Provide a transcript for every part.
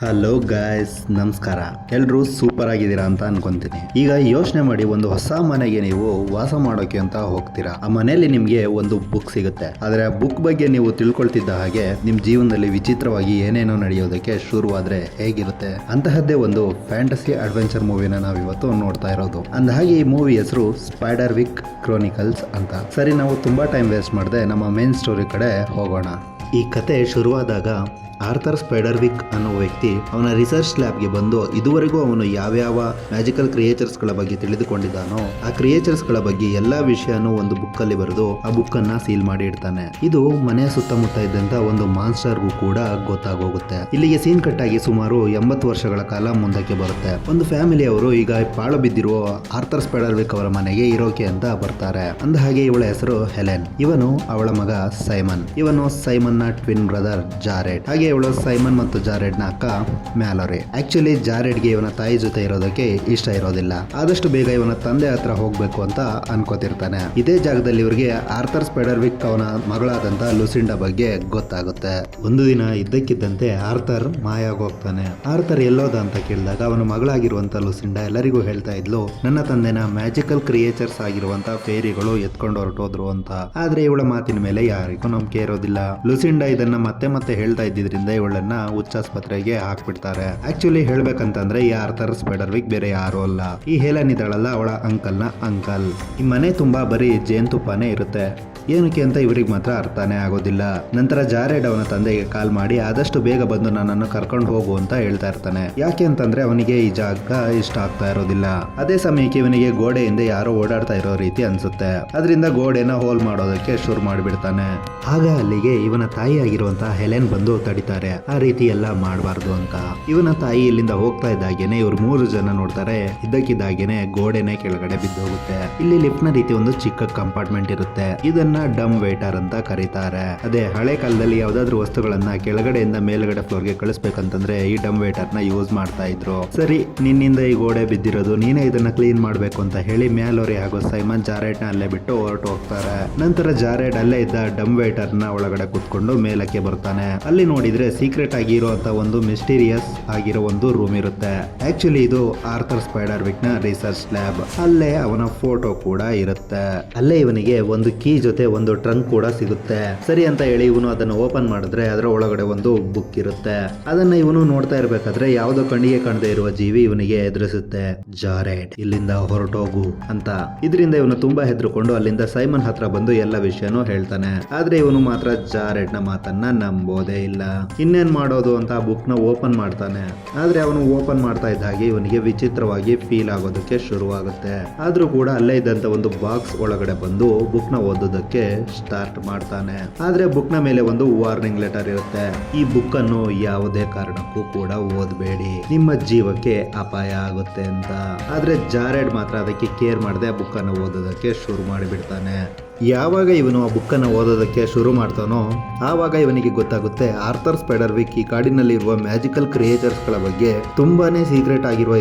Hello guys, ನಮಸ್ಕಾರ. ಎಲ್ಲರೂ super ಆಗಿದ್ದೀರಾ ಅಂತ ಅನ್ಕೊಂತೀನಿ. ಈಗ ಯೋಚನೆ ಮಾಡಿ, ಒಂದು ಹೊಸ ಮನೆಗೆ ನೀವು ವಾಸ ಮಾಡೋಕೆ ಅಂತ ಹೋಗ್ತೀರಾ. ಆ ಮನೆಯಲ್ಲಿ ನಿಮ್ಗೆ ಒಂದು ಬುಕ್ ಸಿಗುತ್ತೆ. ಆದ್ರೆ ಆ ಬುಕ್ ಬಗ್ಗೆ ನೀವು ತಿಳ್ಕೊಳ್ತಿದ್ದ ಹಾಗೆ ನಿಮ್ ಜೀವನದಲ್ಲಿ ವಿಚಿತ್ರವಾಗಿ ಏನೇನೋ ನಡೆಯೋದಕ್ಕೆ ಶುರುವಾದ್ರೆ ಹೇಗಿರುತ್ತೆ, ಅಂತಹದ್ದೇ ಒಂದು ಫ್ಯಾಂಟಸಿ ಅಡ್ವೆಂಚರ್ ಮೂವಿನ ನಾವು ಇವತ್ತು ನೋಡ್ತಾ ಇರೋದು. ಅಂದ ಹಾಗೆ ಈ ಮೂವಿ ಹೆಸರು ಸ್ಪೈಡರ್ವಿಕ್ ಕ್ರೋನಿಕಲ್ಸ್ ಅಂತ. ಸರಿ, ನಾವು ತುಂಬಾ ಟೈಮ್ ವೇಸ್ಟ್ ಮಾಡದೆ ನಮ್ಮ ಮೇನ್ ಸ್ಟೋರಿ ಕಡೆ ಹೋಗೋಣ. ಈ ಕತೆ ಶುರುವಾದಾಗ ಆರ್ಥರ್ ಸ್ಪೈಡರ್ವಿಕ್ ಅನ್ನೋ ವ್ಯಕ್ತಿ ಅವನ ರಿಸರ್ಚ್ ಲ್ಯಾಬ್ಗೆ ಬಂದು ಇದುವರೆಗೂ ಅವನು ಯಾವ್ಯಾವ ಮ್ಯಾಜಿಕಲ್ ಕ್ರಿಯೇಚರ್ಸ್ಗಳ ಬಗ್ಗೆ ತಿಳಿದುಕೊಂಡಿದ್ದಾನೋ ಆ ಕ್ರಿಯೇಚರ್ಸ್ಗಳ ಬಗ್ಗೆ ಎಲ್ಲಾ ವಿಷಯನೂ ಒಂದು ಬುಕ್ ಅಲ್ಲಿ ಬರೆದು ಆ ಬುಕ್ ಅನ್ನ ಸೀಲ್ ಮಾಡಿ ಇಡ್ತಾನೆ. ಇದು ಮನೆಯ ಸುತ್ತಮುತ್ತ ಇದ್ದಂತ ಒಂದು ಮಾನ್ಸ್ಟರ್ಗೂ ಕೂಡ ಗೊತ್ತಾಗೋಗುತ್ತೆ. ಇಲ್ಲಿಗೆ ಸೀನ್ ಕಟ್ ಆಗಿ ಸುಮಾರು 80 ವರ್ಷಗಳ ಕಾಲ ಮುಂದಕ್ಕೆ ಬರುತ್ತೆ. ಒಂದು ಫ್ಯಾಮಿಲಿ ಅವರು ಈಗ ಪಾಳು ಬಿದ್ದಿರುವ ಆರ್ಥರ್ ಸ್ಪೈಡರ್ವಿಕ್ ಅವರ ಮನೆಗೆ ಇರೋಕೆ ಅಂತ ಬರ್ತಾರೆ. ಅಂದ ಹಾಗೆ ಇವಳ ಹೆಸರು ಹೆಲೆನ್, ಇವನು ಅವಳ ಮಗ ಸೈಮನ್, ಇವನು ಸೈಮನ್ ನ ಟ್ವಿನ್ ಬ್ರದರ್ ಜಾರೆಡ್. ಹಾಗೆ ಇವಳು ಸೈಮನ್ ಮತ್ತು ಜಾರೆಡ್ ನ ಅಕ್ಕ ಮ್ಯಾಲೋರಿ. ಆಕ್ಚುಲಿ ಜಾರೆಡ್ಗೆ ಇವನ ತಾಯಿ ಜೊತೆ ಇರೋದಕ್ಕೆ ಇಷ್ಟ ಇರೋದಿಲ್ಲ. ಆದಷ್ಟು ಬೇಗ ಇವನ ತಂದೆ ಹತ್ರ ಹೋಗ್ಬೇಕು ಅಂತ ಅನ್ಕೋತಿರ್ತಾನೆ. ಇದೇ ಜಾಗದಲ್ಲಿ ಇವರಿಗೆ ಆರ್ಥರ್ ಸ್ಪೈಡರ್ವಿಕ್ ಅವನ ಮಗಳಾದಂತ ಲುಸಿಂಡಾ ಬಗ್ಗೆ ಗೊತ್ತಾಗುತ್ತೆ. ಒಂದು ದಿನ ಇದ್ದಕ್ಕಿದ್ದಂತೆ ಆರ್ಥರ್ ಮಾಯಾಗೋಗ್ತಾನೆ. ಆರ್ಥರ್ ಎಲ್ಲೋದ ಅಂತ ಕೇಳಿದಾಗ ಅವನ ಮಗಳಾಗಿರುವಂತ ಲುಸಿಂಡಾ ಎಲ್ಲರಿಗೂ ಹೇಳ್ತಾ ಇದ್ಲು, ನನ್ನ ತಂದೆನ ಮ್ಯಾಜಿಕಲ್ ಕ್ರಿಯೇಚರ್ಸ್ ಆಗಿರುವಂತ ಫೇರಿಗಳು ಎತ್ಕೊಂಡು ಹೊರಟೋದ್ರು ಅಂತ. ಆದ್ರೆ ಇವಳ ಮಾತಿನ ಮೇಲೆ ಯಾರಿಗೂ ನಂಬಿಕೆ ಇರೋದಿಲ್ಲ. ಲುಸಿಂಡಾ ಇದನ್ನ ಮತ್ತೆ ಮತ್ತೆ ಹೇಳ್ತಾ ಇದ್ದಿದ್ರಿಂದ ಇವಳನ್ನ ಹುಚ್ಚಾಸ್ಪತ್ರೆಗೆ ಹಾಕ್ಬಿಡ್ತಾರೆ. ಆಕ್ಚುಲಿ ಹೇಳ್ಬೇಕಂತಂದ್ರೆ ಈ ಆರ್ಥರ್ ಸ್ಪೈಡರ್ವಿಕ್ ಬೇರೆ ಯಾರು ಅಲ್ಲ, ಈ ಹೇಲನ್ ಇದ್ದಾಳಲ್ಲ ಅವಳ ಅಂಕಲ್ ನ ಅಂಕಲ್. ಈ ಮನೆ ತುಂಬಾ ಬರೀ ಜೇನುತುಪ್ಪನೇ ಇರುತ್ತೆ. ಏನಕ್ಕೆ ಅಂತ ಇವರಿಗೆ ಮಾತ್ರ ಅರ್ಥನೇ ಆಗೋದಿಲ್ಲ. ನಂತರ ಜಾರೆಡ್ ಅವನ ತಂದೆಗೆ ಕಾಲ್ ಮಾಡಿ ಆದಷ್ಟು ಬೇಗ ಬಂದು ನನ್ನನ್ನು ಕರ್ಕೊಂಡು ಹೋಗು ಅಂತ ಹೇಳ್ತಾ ಇರ್ತಾನೆ. ಯಾಕೆ ಅಂತಂದ್ರೆ ಅವನಿಗೆ ಈ ಜಾಗ ಇಷ್ಟ ಆಗ್ತಾ ಇರೋದಿಲ್ಲ. ಅದೇ ಸಮಯಕ್ಕೆ ಇವನಿಗೆ ಗೋಡೆಯಿಂದ ಯಾರೋ ಓಡಾಡ್ತಾ ಇರೋ ರೀತಿ ಅನ್ಸುತ್ತೆ. ಅದರಿಂದ ಗೋಡೆನ ಹೋಲ್ ಮಾಡೋದಕ್ಕೆ ಶುರು ಮಾಡಿಬಿಡ್ತಾನೆ. ಆಗ ಅಲ್ಲಿಗೆ ಇವನ ತಾಯಿ ಆಗಿರುವಂತಹ ಹೆಲೆನ್ ಬಂದು ತಡಿತಾರೆ, ಆ ರೀತಿ ಎಲ್ಲ ಮಾಡಬಾರ್ದು ಅಂತ. ಇವನ ತಾಯಿ ಇಲ್ಲಿಂದ ಹೋಗ್ತಾ ಇದ್ದಾಗೇನೆ ಇವ್ರು 3 ಜನ ನೋಡ್ತಾರೆ. ಇದ್ದಕ್ಕಿದ್ದಾಗೇನೆ ಗೋಡೆನೆ ಕೆಳಗಡೆ ಬಿದ್ದೋಗುತ್ತೆ. ಇಲ್ಲಿ ಲಿಫ್ಟ್ ನ ರೀತಿ ಒಂದು ಚಿಕ್ಕ ಕಂಪಾರ್ಟ್ಮೆಂಟ್ ಇರುತ್ತೆ. ಇದನ್ನ ಡಮ್ ವೇಟರ್ ಅಂತ ಕರೀತಾರೆ. ಅದೇ ಹಳೆ ಕಾಲದಲ್ಲಿ ಯಾವ್ದಾದ್ರು ವಸ್ತುಗಳನ್ನ ಕೆಳಗಡೆಯಿಂದ ಮೇಲ್ಗಡೆ ಫ್ಲೋರ್ಗೆ ಕಳಿಸ್ಬೇಕಂತಂದ್ರೆ ಈ ಡಮ್ ವೇಟರ್ ನ ಯೂಸ್ ಮಾಡ್ತಾ ಇದ್ರು. ಸರಿ, ನಿನ್ನಿಂದ ಈ ಗೋಡೆ ಬಿದ್ದಿರೋದು, ನೀನೇ ಇದನ್ನ ಕ್ಲೀನ್ ಮಾಡ್ಬೇಕು ಅಂತ ಹೇಳಿ ಮ್ಯಾಲೋರಿ ಹಾಗೂ ಸೈಮನ್ ಜಾರೆಡ್ ನ ಅಲ್ಲೇ ಬಿಟ್ಟು ಹೊರಟು ಹೋಗ್ತಾರೆ. ನಂತರ ಜಾರೆಡ್ ಅಲ್ಲೇ ಇದ್ದ ಡಮ್ ವೇಟರ್ ನ ಒಳಗಡೆ ಕುತ್ಕೊಂಡು ಮೇಲಕ್ಕೆ ಬರ್ತಾನೆ. ಅಲ್ಲಿ ನೋಡಿದ್ರೆ ಸೀಕ್ರೆಟ್ ಆಗಿ ಇರುವಂತ ಒಂದು ಮಿಸ್ಟೀರಿಯಸ್ ಆಗಿರೋ ಒಂದು ರೂಮ್ ಇರುತ್ತೆ. ಆಕ್ಚುಲಿ ಇದು ಆರ್ಥರ್ ಸ್ಪೈಡರ್ವಿಕ್ ನ ರಿಸರ್ಚ್ ಲ್ಯಾಬ್. ಅಲ್ಲೇ ಅವನ ಫೋಟೋ ಕೂಡ ಇರುತ್ತೆ. ಅಲ್ಲೇ ಇವನಿಗೆ ಒಂದು ಕೀ ಜೊತೆ ಒಂದು ಟ್ರಂಕ್ ಕೂಡ ಸಿಗುತ್ತೆ. ಸರಿ ಅಂತ ಹೇಳಿ ಇವನು ಅದನ್ನು ಓಪನ್ ಮಾಡಿದ್ರೆ ಅದರ ಒಳಗಡೆ ಒಂದು ಬುಕ್ ಇರುತ್ತೆ. ಅದನ್ನ ಇವನು ನೋಡ್ತಾ ಇರ್ಬೇಕಾದ್ರೆ ಯಾವುದೋ ಕಣ್ಣಿಗೆ ಕಾಣದೇ ಇರುವ ಜೀವಿ ಇವನಿಗೆ ಎದುರಿಸುತ್ತೆ. ಜಾರೆಡ್, ಇಲ್ಲಿಂದ ಹೊರಟೋಗು ಅಂತ. ಇದರಿಂದ ಇವನು ತುಂಬಾ ಹೆದರ್ಕೊಂಡು ಅಲ್ಲಿಂದ ಸೈಮನ್ ಹತ್ರ ಬಂದು ಎಲ್ಲ ವಿಷಯನೂ ಹೇಳ್ತಾನೆ. ಆದ್ರೆ ಇವನು ಮಾತ್ರ ಜಾರೆಡ್ ನ ಮಾತನ್ನ ನಂಬೋದೇ ಇಲ್ಲ. ಇನ್ನೇನ್ ಮಾಡೋದು ಅಂತ ಆ ಬುಕ್ ನ ಓಪನ್ ಮಾಡ್ತಾನೆ. ಆದ್ರೆ ಅವನು ಓಪನ್ ಮಾಡ್ತಾ ಇದ್ದ ಹಾಗೆ ಇವನಿಗೆ ವಿಚಿತ್ರವಾಗಿ ಫೀಲ್ ಆಗೋದಕ್ಕೆ ಶುರುವಾಗುತ್ತೆ. ಆದ್ರೂ ಕೂಡ ಅಲ್ಲೇ ಇದ್ದಂತ ಒಂದು ಬಾಕ್ಸ್ ಒಳಗಡೆ ಬಂದು ಬುಕ್ ನ ಓದೋದಕ್ಕೆ ಸ್ಟಾರ್ಟ್ ಮಾಡ್ತಾನೆ. ಆದ್ರೆ ಬುಕ್ ನ ಮೇಲೆ ಒಂದು ವಾರ್ನಿಂಗ್ ಲೆಟರ್ ಇರುತ್ತೆ. ಈ ಬುಕ್ ಅನ್ನು ಯಾವುದೇ ಕಾರಣಕ್ಕೂ ಕೂಡ ಓದಬೇಡಿ, ನಿಮ್ಮ ಜೀವಕ್ಕೆ ಅಪಾಯ ಆಗುತ್ತೆ ಅಂತ. ಆದ್ರೆ ಜಾರೆಡ್ ಮಾತ್ರ ಅದಕ್ಕೆ ಕೇರ್ ಮಾಡದೆ ಆ ಬುಕ್ ಅನ್ನು ಓದೋದಕ್ಕೆ ಶುರು ಮಾಡಿಬಿಡ್ತಾನೆ. ಯಾವಾಗ ಇವನು ಆ ಬುಕ್ ಅನ್ನು ಓದೋದಕ್ಕೆ ಶುರು ಮಾಡ್ತಾನೋ ಆವಾಗ ಇವನಿಗೆ ಗೊತ್ತಾಗುತ್ತೆ ಆರ್ಥರ್ ಸ್ಪೈಡರ್ವಿಕ್ ಈ ಕಾಡಿನಲ್ಲಿರುವ ಮ್ಯಾಜಿಕಲ್ ಕ್ರಿಯೇಚರ್ಸ್ ಗಳ ಬಗ್ಗೆ ತುಂಬಾನೇ ಸೀಕ್ರೆಟ್ ಆಗಿರುವ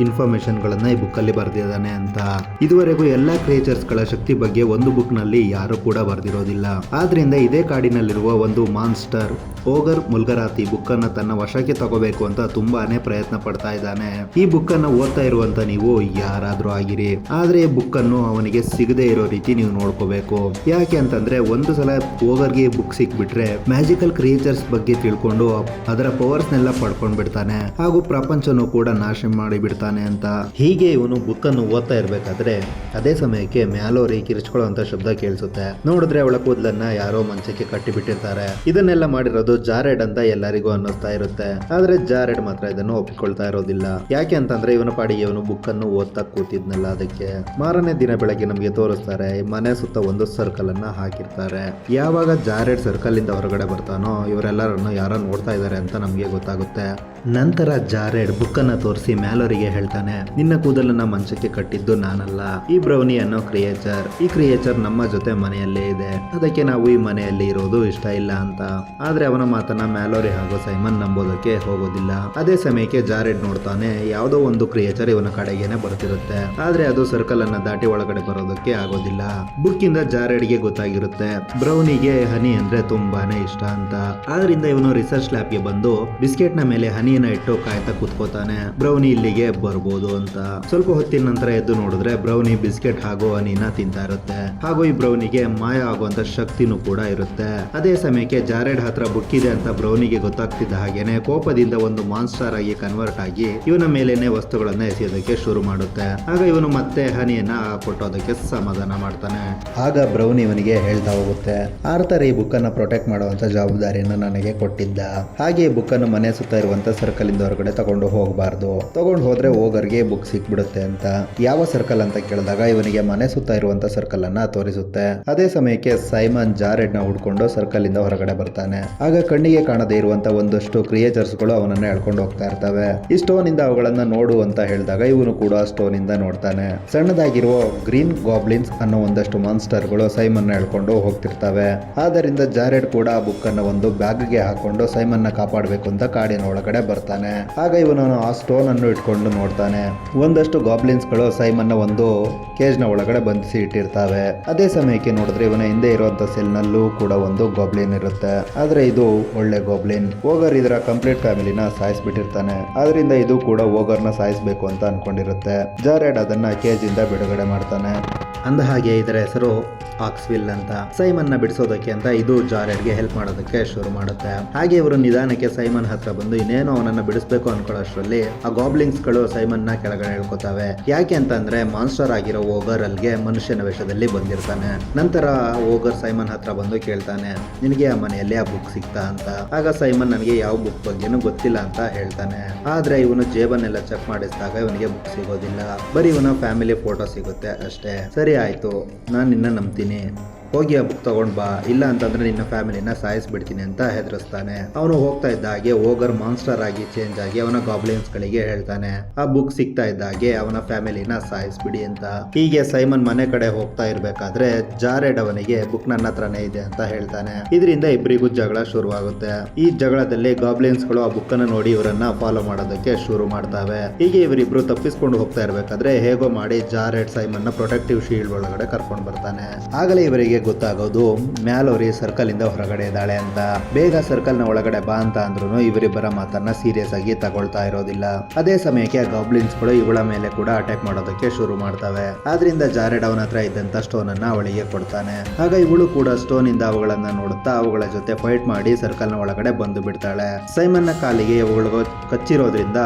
ಇನ್ಫಾರ್ಮೇಶನ್ ಗಳನ್ನ ಈ ಬುಕ್ ಅಲ್ಲಿ ಬರ್ದಿದ್ದಾನೆ ಅಂತ. ಇದುವರೆಗೂ ಎಲ್ಲಾ ಕ್ರಿಯೇಚರ್ಸ್ ಗಳ ಶಕ್ತಿ ಬಗ್ಗೆ ಒಂದು ಬುಕ್ ನಲ್ಲಿ ಯಾರು ಕೂಡ ಬರ್ದಿರೋದಿಲ್ಲ. ಆದ್ರಿಂದ ಇದೇ ಕಾಡಿನಲ್ಲಿರುವ ಒಂದು ಮಾನ್ಸ್ಟರ್ ಓಗರ್ ಮುಲ್ಗರಾತಿ ಬುಕ್ ಅನ್ನ ತನ್ನ ವಶಕ್ಕೆ ತಗೋಬೇಕು ಅಂತ ತುಂಬಾನೇ ಪ್ರಯತ್ನ ಪಡ್ತಾ ಇದ್ದಾನೆ. ಈ ಬುಕ್ ಅನ್ನ ಓದ್ತಾ ಇರುವಂತ ನೀವು ಯಾರಾದ್ರೂ ಆಗಿರಿ, ಆದ್ರೆ ಈ ಬುಕ್ ಅನ್ನು ಅವನಿಗೆ ಸಿಗದೆ ಇರೋ ರೀತಿ ನೀವು ನೋಡ್ಕೋಬೇಕು. ಯಾಕೆ ಅಂತಂದ್ರೆ ಒಂದು ಸಲ ಓಗರ್ಗೆ ಬುಕ್ ಸಿಕ್ಬಿಟ್ರೆ ಮ್ಯಾಜಿಕಲ್ ಕ್ರಿಯೇಚರ್ಸ್ ಬಗ್ಗೆ ತಿಳ್ಕೊಂಡು ಅದರ ಪವರ್ಸ್ ನೆಲ್ಲ ಪಡ್ಕೊಂಡ್ ಬಿಡ್ತಾನೆ ಹಾಗೂ ಪ್ರಪಂಚನೂ ಕೂಡ ನಾಶ ಮಾಡಿ ಬಿಡ್ತಾನೆ ಅಂತ. ಹೀಗೆ ಇವನು ಬುಕ್ ಅನ್ನು ಓದ್ತಾ ಇರ್ಬೇಕಾದ್ರೆ ಅದೇ ಸಮಯಕ್ಕೆ ಮ್ಯಾಲೋರಿ ಕಿರ್ಚ್ಕೊಳ್ಳುವಂತ ಶಬ್ದ ಕೇಳಿಸುತ್ತೆ. ನೋಡಿದ್ರೆ ಅವಳ ಕೂದಲನ್ನ ಯಾರೋ ಮಂಚಕ್ಕೆ ಕಟ್ಟಿ ಬಿಟ್ಟಿರ್ತಾರೆ. ಇದನ್ನೆಲ್ಲ ಮಾಡಿರೋದು ಜಾರೆಡ್ ಅಂತ ಎಲ್ಲರಿಗೂ ಅನ್ನಿಸ್ತಾ ಇರುತ್ತೆ. ಆದ್ರೆ ಜಾರೆಡ್ ಮಾತ್ರ ಇದನ್ನು ಒಪ್ಪಿಕೊಳ್ತಾ ಇರೋದಿಲ್ಲ. ಯಾಕೆ ಅಂತಂದ್ರೆ ಇವನ ಪಾಡಿಗೆ ಇವನು ಬುಕ್ ಅನ್ನು ಓದ್ತಾ ಕೂತಿದ್ನಲ್ಲ ಅದಕ್ಕೆ. ಮಾರನೇ ದಿನ ಬೆಳಗ್ಗೆ ನಮಗೆ ತೋರಿಸ್ತಾರೆ ಮನೆ ಸುತ್ತ ಒಂದು ಸರ್ಕಲ್ ಅನ್ನ ಹಾಕಿರ್ತಾರೆ. ಯಾವಾಗ ಜಾರೆಡ್ ಸರ್ಕಲ್ ಇಂದ ಹೊರಗಡೆ ಬರ್ತಾನೋ ಇವರೆಲ್ಲರನ್ನು ಯಾರೋ ನೋಡ್ತಾ ಇದ್ದಾರೆ ಅಂತ ನಮ್ಗೆ ಗೊತ್ತಾಗುತ್ತೆ. ನಂತರ ಜಾರೆಡ್ ಬುಕ್ ಅನ್ನ ತೋರಿಸಿ ಮ್ಯಾಲೋರಿಗೆ ಹೇಳ್ತಾನೆ, ನಿನ್ನ ಕೂದಲನ್ನ ಮಂಚಕ್ಕೆ ಕಟ್ಟಿದ್ದು ನಾನಲ್ಲ, ಈ ಬ್ರೌನಿ ಅನ್ನೋ ಕ್ರಿಯೇಚರ್. ಈ ಕ್ರಿಯೇಚರ್ ನಮ್ಮ ಜೊತೆ ಮನೆಯಲ್ಲೇ ಇದೆ, ಅದಕ್ಕೆ ನಾವು ಈ ಮನೆಯಲ್ಲಿ ಇರೋದು ಇಷ್ಟ ಇಲ್ಲ ಅಂತ. ಆದ್ರೆ ಅವನ ಮಾತನ್ನ ಮ್ಯಾಲೋರಿ ಹಾಗೂ ಸೈಮನ್ ನಂಬೋದಕ್ಕೆ ಹೋಗೋದಿಲ್ಲ. ಅದೇ ಸಮಯಕ್ಕೆ ಜಾರೆಡ್ ನೋಡ್ತಾನೆ ಯಾವುದೋ ಒಂದು ಕ್ರಿಯೇಚರ್ ಇವನ ಕಡೆಗೇನೆ ಬರ್ತಿರುತ್ತೆ. ಆದ್ರೆ ಅದು ಸರ್ಕಲ್ ಅನ್ನ ದಾಟಿ ಒಳಗಡೆ ಬರೋದಕ್ಕೆ ಆಗೋದಿಲ್ಲ. ಬುಕ್ ಇಂದ ಜಾರೆಡ್ಗೆ ಗೊತ್ತಾಗಿರುತ್ತೆ ಬ್ರೌನಿಗೆ ಹನಿ ಅಂದ್ರೆ ತುಂಬಾನೇ ಇಷ್ಟ ಅಂತ. ಆದ್ರಿಂದ ಇವನು ರಿಸರ್ಚ್ ಲ್ಯಾಬ್ ಗೆ ಬಂದು ಬಿಸ್ಕೆಟ್ ನ ಮೇಲೆ ಹನಿಯನ್ನ ಇಟ್ಟು ಕಾಯ್ತಾ ಕೂತ್ಕೋತಾನೆ ಬ್ರೌನಿ ಇಲ್ಲಿಗೆ ಬರ್ಬೋದು ಅಂತ. ಸ್ವಲ್ಪ ಹೊತ್ತಿನ ನಂತರ ಎದ್ದು ನೋಡಿದ್ರೆ ಬ್ರೌನಿ ಬಿಸ್ಕೆಟ್ ಹಾಗೂ ಹನಿನ ತಿಂತಾ ಇರುತ್ತೆ. ಹಾಗೂ ಈ ಬ್ರೌನಿಗೆ ಮಾಯ ಆಗುವಂತ ಶಕ್ತಿನೂ ಕೂಡ ಇರುತ್ತೆ. ಅದೇ ಸಮಯಕ್ಕೆ ಜಾರೆಡ್ ಹತ್ರ ಬುಕ್ ಇದೆ ಅಂತ ಬ್ರೌನಿಗೆ ಗೊತ್ತಾಗ್ತಿದ್ದ ಹಾಗೇನೆ ಕೋಪದಿಂದ ಒಂದು ಮಾನ್ಸ್ಟರ್ ಆಗಿ ಕನ್ವರ್ಟ್ ಆಗಿ ಇವನ ಮೇಲೇನೆ ವಸ್ತುಗಳನ್ನ ಎಸೆಯೋದಕ್ಕೆ ಶುರು ಮಾಡುತ್ತೆ. ಆಗ ಇವನು ಮತ್ತೆ ಹನಿಯನ್ನ ಕೊಟ್ಟೋದಕ್ಕೆ ಸಮಾಧಾನ ಮಾಡ್ತಾನೆ. ಆಗ ಬ್ರೌನಿ ಇವನಿಗೆ ಹೇಳ್ತಾ ಹೋಗುತ್ತೆ, ಆರ್ಥರ್ ಈ ಬುಕ್ ಅನ್ನ ಪ್ರೊಟೆಕ್ಟ್ ಮಾಡುವಂತ ಜವಾಬ್ದಾರಿಯನ್ನು ನನಗೆ ಕೊಟ್ಟಿದ್ದ. ಹಾಗೆ ಈ ಬುಕ್ ಅನ್ನು ಮನೆ ಸುತ್ತ ಇರುವಂತ ಸರ್ಕಲ್ ಇಂದ ಹೊರಗಡೆ ತಗೊಂಡು ಹೋಗಬಾರ್ದು, ತಗೊಂಡು ಹೋದ್ರೆ ಓಗರ್ಗೆ ಬುಕ್ ಸಿಕ್ಬಿಡುತ್ತೆ ಅಂತ. ಯಾವ ಸರ್ಕಲ್ ಅಂತ ಕೇಳಿದಾಗ ಇವನಿಗೆ ಮನೆ ಸುತ್ತ ಇರುವಂತ ಸರ್ಕಲ್ ಅನ್ನ ತೋರಿಸುತ್ತೆ. ಅದೇ ಸಮಯಕ್ಕೆ ಸೈಮನ್ ಜಾರೆಡ್ ನ ಹುಡ್ಕೊಂಡು ಸರ್ಕಲ್ ಇಂದ ಹೊರಗಡೆ ಬರ್ತಾನೆ. ಆಗ ಕಣ್ಣಿಗೆ ಕಾಣದೇ ಇರುವಂತ ಒಂದಷ್ಟು ಕ್ರಿಯೇಚರ್ಸ್ ಗಳು ಅವನನ್ನ ಎಳ್ಕೊಂಡು ಹೋಗ್ತಾ ಇರ್ತವೆ. ಈ ಸ್ಟೋನ್ ಇಂದ ಅವುಗಳನ್ನ ನೋಡು ಅಂತ ಹೇಳಿದಾಗ ಇವನು ಕೂಡ ಸ್ಟೋನ್ ಇಂದ ನೋಡ್ತಾನೆ. ಸಣ್ಣದಾಗಿರುವ ಗ್ರೀನ್ ಗಾಬ್ಲಿನ್ಸ್ ಅನ್ನೋ ಒಂದಷ್ಟು ಮಾನ್ಸ್ಟರ್ ಗಳು ಸೈಮನ್ ನ ಎಳ್ಕೊಂಡು ಹೋಗ್ತಿರ್ತವೆ. ಆದ್ದರಿಂದ ಜಾರೆಡ್ ಕೂಡ ಆ ಬುಕ್ ಅನ್ನ ಒಂದು ಬ್ಯಾಗ್ ಗೆ ಹಾಕೊಂಡು ಸೈಮನ್ ನ ಕಾಪಾಡಬೇಕು ಅಂತ ಕಾಡಿನ ಒಳಗಡೆ ಬರ್ತಾನೆ. ಆಗ ಇವನು ಆ ಸ್ಟೋನ್ ಅನ್ನು ಇಟ್ಕೊಂಡು ನೋಡ್ತಾನೆ. ಒಂದಷ್ಟು ಗಾಬ್ಲಿನ್ಸ್ ಗಳು ಸೈಮನ್ ನ ಒಂದು ಕೇಜ್ ನ ಒಳಗಡೆ ಬಂಧಿಸಿ ಇಟ್ಟಿರ್ತವೆ. ಅದೇ ಸಮಯಕ್ಕೆ ನೋಡಿದ್ರೆ ಇವನ ಹಿಂದೆ ಇರುವಂತ ಸೆಲ್ ನಲ್ಲೂ ಕೂಡ ಒಂದು ಗಾಬ್ಲಿನ್ ಇರುತ್ತೆ. ಆದ್ರೆ ಇದು ಒಳ್ಳೆ ಗಾಬ್ಲಿನ್. ಓಗರ್ ಇದರ ಕಂಪ್ಲೀಟ್ ಫ್ಯಾಮಿಲಿನ ಸಾಯಿಸ್ಬಿಟ್ಟಿರ್ತಾನೆ. ಆದ್ರಿಂದ ಇದು ಕೂಡ ಓಗರ್ನ ಸಾಯಿಸ್ಬೇಕು ಅಂತ ಅನ್ಕೊಂಡಿರುತ್ತೆ. ಜಾರೆಡ್ ಅದನ್ನ ಕೇಜ್ ಇಂದ ಬಿಡುಗಡೆ ಮಾಡ್ತಾನೆ. ಅಂದ ಹಾಗೆ ಇದರ ಹೆಸರು ಆಕ್ಸ್ವಿಲ್ ಅಂತ. ಸೈಮನ್ ನ ಬಿಡಿಸೋದಕ್ಕೆ ಅಂತ ಇದು ಜಾರೆಡ್ಗೆ ಹೆಲ್ಪ್ ಮಾಡೋದಕ್ಕೆ ಶುರು ಮಾಡುತ್ತೆ. ಹಾಗೆ ಇವರು ನಿಧಾನಕ್ಕೆ ಸೈಮನ್ ಹತ್ರ ಬಂದು ಇನ್ನೇನೋ ಅವನನ್ನ ಬಿಡಿಸ್ಬೇಕು ಅನ್ಕೊಳ್ಳೋಷ್ಟ್ರಲ್ಲಿ ಆ ಗಾಬ್ಲಿನ್ಸ್ ಗಳು ಸೈಮನ್ ನ ಕೆಳಗಡೆ ಹೇಳ್ಕೊತಾವೆ. ಯಾಕೆ ಅಂತಂದ್ರೆ ಮಾನ್ಸ್ಟರ್ ಆಗಿರೋ ಓಗರ್ ಅಲ್ಗೆ ಮನುಷ್ಯನ ವೇಷದಲ್ಲಿ ಬಂದಿರ್ತಾನೆ. ನಂತರ ಓಗರ್ ಸೈಮನ್ ಹತ್ರ ಬಂದು ಕೇಳ್ತಾನೆ, ನಿನಗೆ ಆ ಮನೆಯಲ್ಲಿ ಆ ಬುಕ್ ಸಿಗ್ತಾ ಅಂತ. ಆಗ ಸೈಮನ್ ನನಗೆ ಯಾವ ಬುಕ್ ಬಗ್ಗೆನೂ ಗೊತ್ತಿಲ್ಲ ಅಂತ ಹೇಳ್ತಾನೆ. ಆದ್ರೆ ಇವನು ಜೇಬನ್ನೆಲ್ಲ ಚೆಕ್ ಮಾಡಿಸಿದಾಗ ಇವನಿಗೆ ಬುಕ್ ಸಿಗೋದಿಲ್ಲ. ಬರೀ ಇವನ ಫ್ಯಾಮಿಲಿ ಫೋಟೋ ಸಿಗುತ್ತೆ ಅಷ್ಟೇ. ಸರಿ ಆಯ್ತು, ನಾನು ನಿನ್ನ ನಂಬ್ತೀನಿ, ಹೋಗಿ ಆ ಬುಕ್ ತಗೊಂಡ್ ಬಾ, ಇಲ್ಲ ಅಂತಂದ್ರೆ ನಿನ್ನ ಫ್ಯಾಮಿಲಿನ ಸಾಯಿಸ್ಬಿಡ್ತೀನಿ ಅಂತ ಹೆದರಿಸ್ತಾನೆ. ಅವನು ಹೋಗ್ತಾ ಇದ್ದ ಹಾಗೆ ಓಗರ್ ಮಾನ್ಸ್ಟರ್ ಆಗಿ ಚೇಂಜ್ ಆಗಿ ಅವನ ಗಾಬ್ಲಿನ್ಸ್ ಗಳಿಗೆ ಹೇಳ್ತಾನೆ ಆ ಬುಕ್ ಸಿಗ್ತಾ ಇದ್ದ ಹಾಗೆ ಅವನ ಫ್ಯಾಮಿಲಿನ ಸಾಯಿಸ್ಬಿಡಿ ಅಂತ. ಹೀಗೆ ಸೈಮನ್ ಮನೆ ಕಡೆ ಹೋಗ್ತಾ ಇರ್ಬೇಕಾದ್ರೆ ಜಾರೆಡ್ ಅವನಿಗೆ ಬುಕ್ ನನ್ನ ಹತ್ರನೇ ಇದೆ ಅಂತ ಹೇಳ್ತಾನೆ. ಇದರಿಂದ ಇಬ್ಬರಿಗೂ ಜಗಳ ಶುರುವಾಗುತ್ತೆ. ಈ ಜಗಳದಲ್ಲಿ ಗಾಬ್ಲಿನ್ಸ್ ಗಳು ಆ ಬುಕ್ ಅನ್ನ ನೋಡಿ ಇವರನ್ನ ಫಾಲೋ ಮಾಡೋದಕ್ಕೆ ಶುರು ಮಾಡ್ತಾವೆ. ಹೀಗೆ ಇವರಿಬ್ರು ತಪ್ಪಿಸ್ಕೊಂಡು ಹೋಗ್ತಾ ಇರ್ಬೇಕಾದ್ರೆ ಹೇಗೋ ಮಾಡಿ ಜಾರೆಡ್ ಸೈಮನ್ ನ ಪ್ರೊಟೆಕ್ಟಿವ್ ಶೀಲ್ಡ್ ಒಳಗಡೆ ಕರ್ಕೊಂಡು ಬರ್ತಾನೆ. ಆಗಲೇ ಇವರಿಗೆ ಗೊತ್ತಾಗೋದು ಮ್ಯಾಲೋರಿ ಸರ್ಕಲ್ ಇಂದ ಹೊರಗಡೆ ಇದ್ದಾಳೆ ಅಂತ. ಬೇಗ ಸರ್ಕಲ್ ನ ಒಳಗಡೆ ಬಾ ಅಂತ ಅಂದ್ರೂ ಇವರಿಬ್ಬರ ಮಾತನ್ನ ಸೀರಿಯಸ್ ಆಗಿ ತಗೊಳ್ತಾ ಇರೋದಿಲ್ಲ. ಅದೇ ಸಮಯಕ್ಕೆ ಗಾಬ್ಲಿನ್ಸ್ ಗಳು ಇವಳ ಮೇಲೆ ಕೂಡ ಅಟ್ಯಾಕ್ ಮಾಡೋದಕ್ಕೆ ಶುರು ಮಾಡ್ತವೆ. ಆದ್ರಿಂದ ಜಾರೆಡ್ ಅವನ ಹತ್ರ ಇದ್ದಂತ ಸ್ಟೋನ್ ಅನ್ನ ಅವಳಿಗೆ ಕೊಡ್ತಾನೆ. ಆಗ ಇವಳು ಕೂಡ ಸ್ಟೋನ್ ಇಂದ ಅವುಗಳನ್ನ ನೋಡುತ್ತಾ ಅವುಗಳ ಜೊತೆ ಫೈಟ್ ಮಾಡಿ ಸರ್ಕಲ್ ನ ಒಳಗಡೆ ಬಂದು ಬಿಡ್ತಾಳೆ. ಸೈಮನ್ ನ ಕಾಲಿಗೆ ಇವಳು ಕಚ್ಚಿರೋದ್ರಿಂದ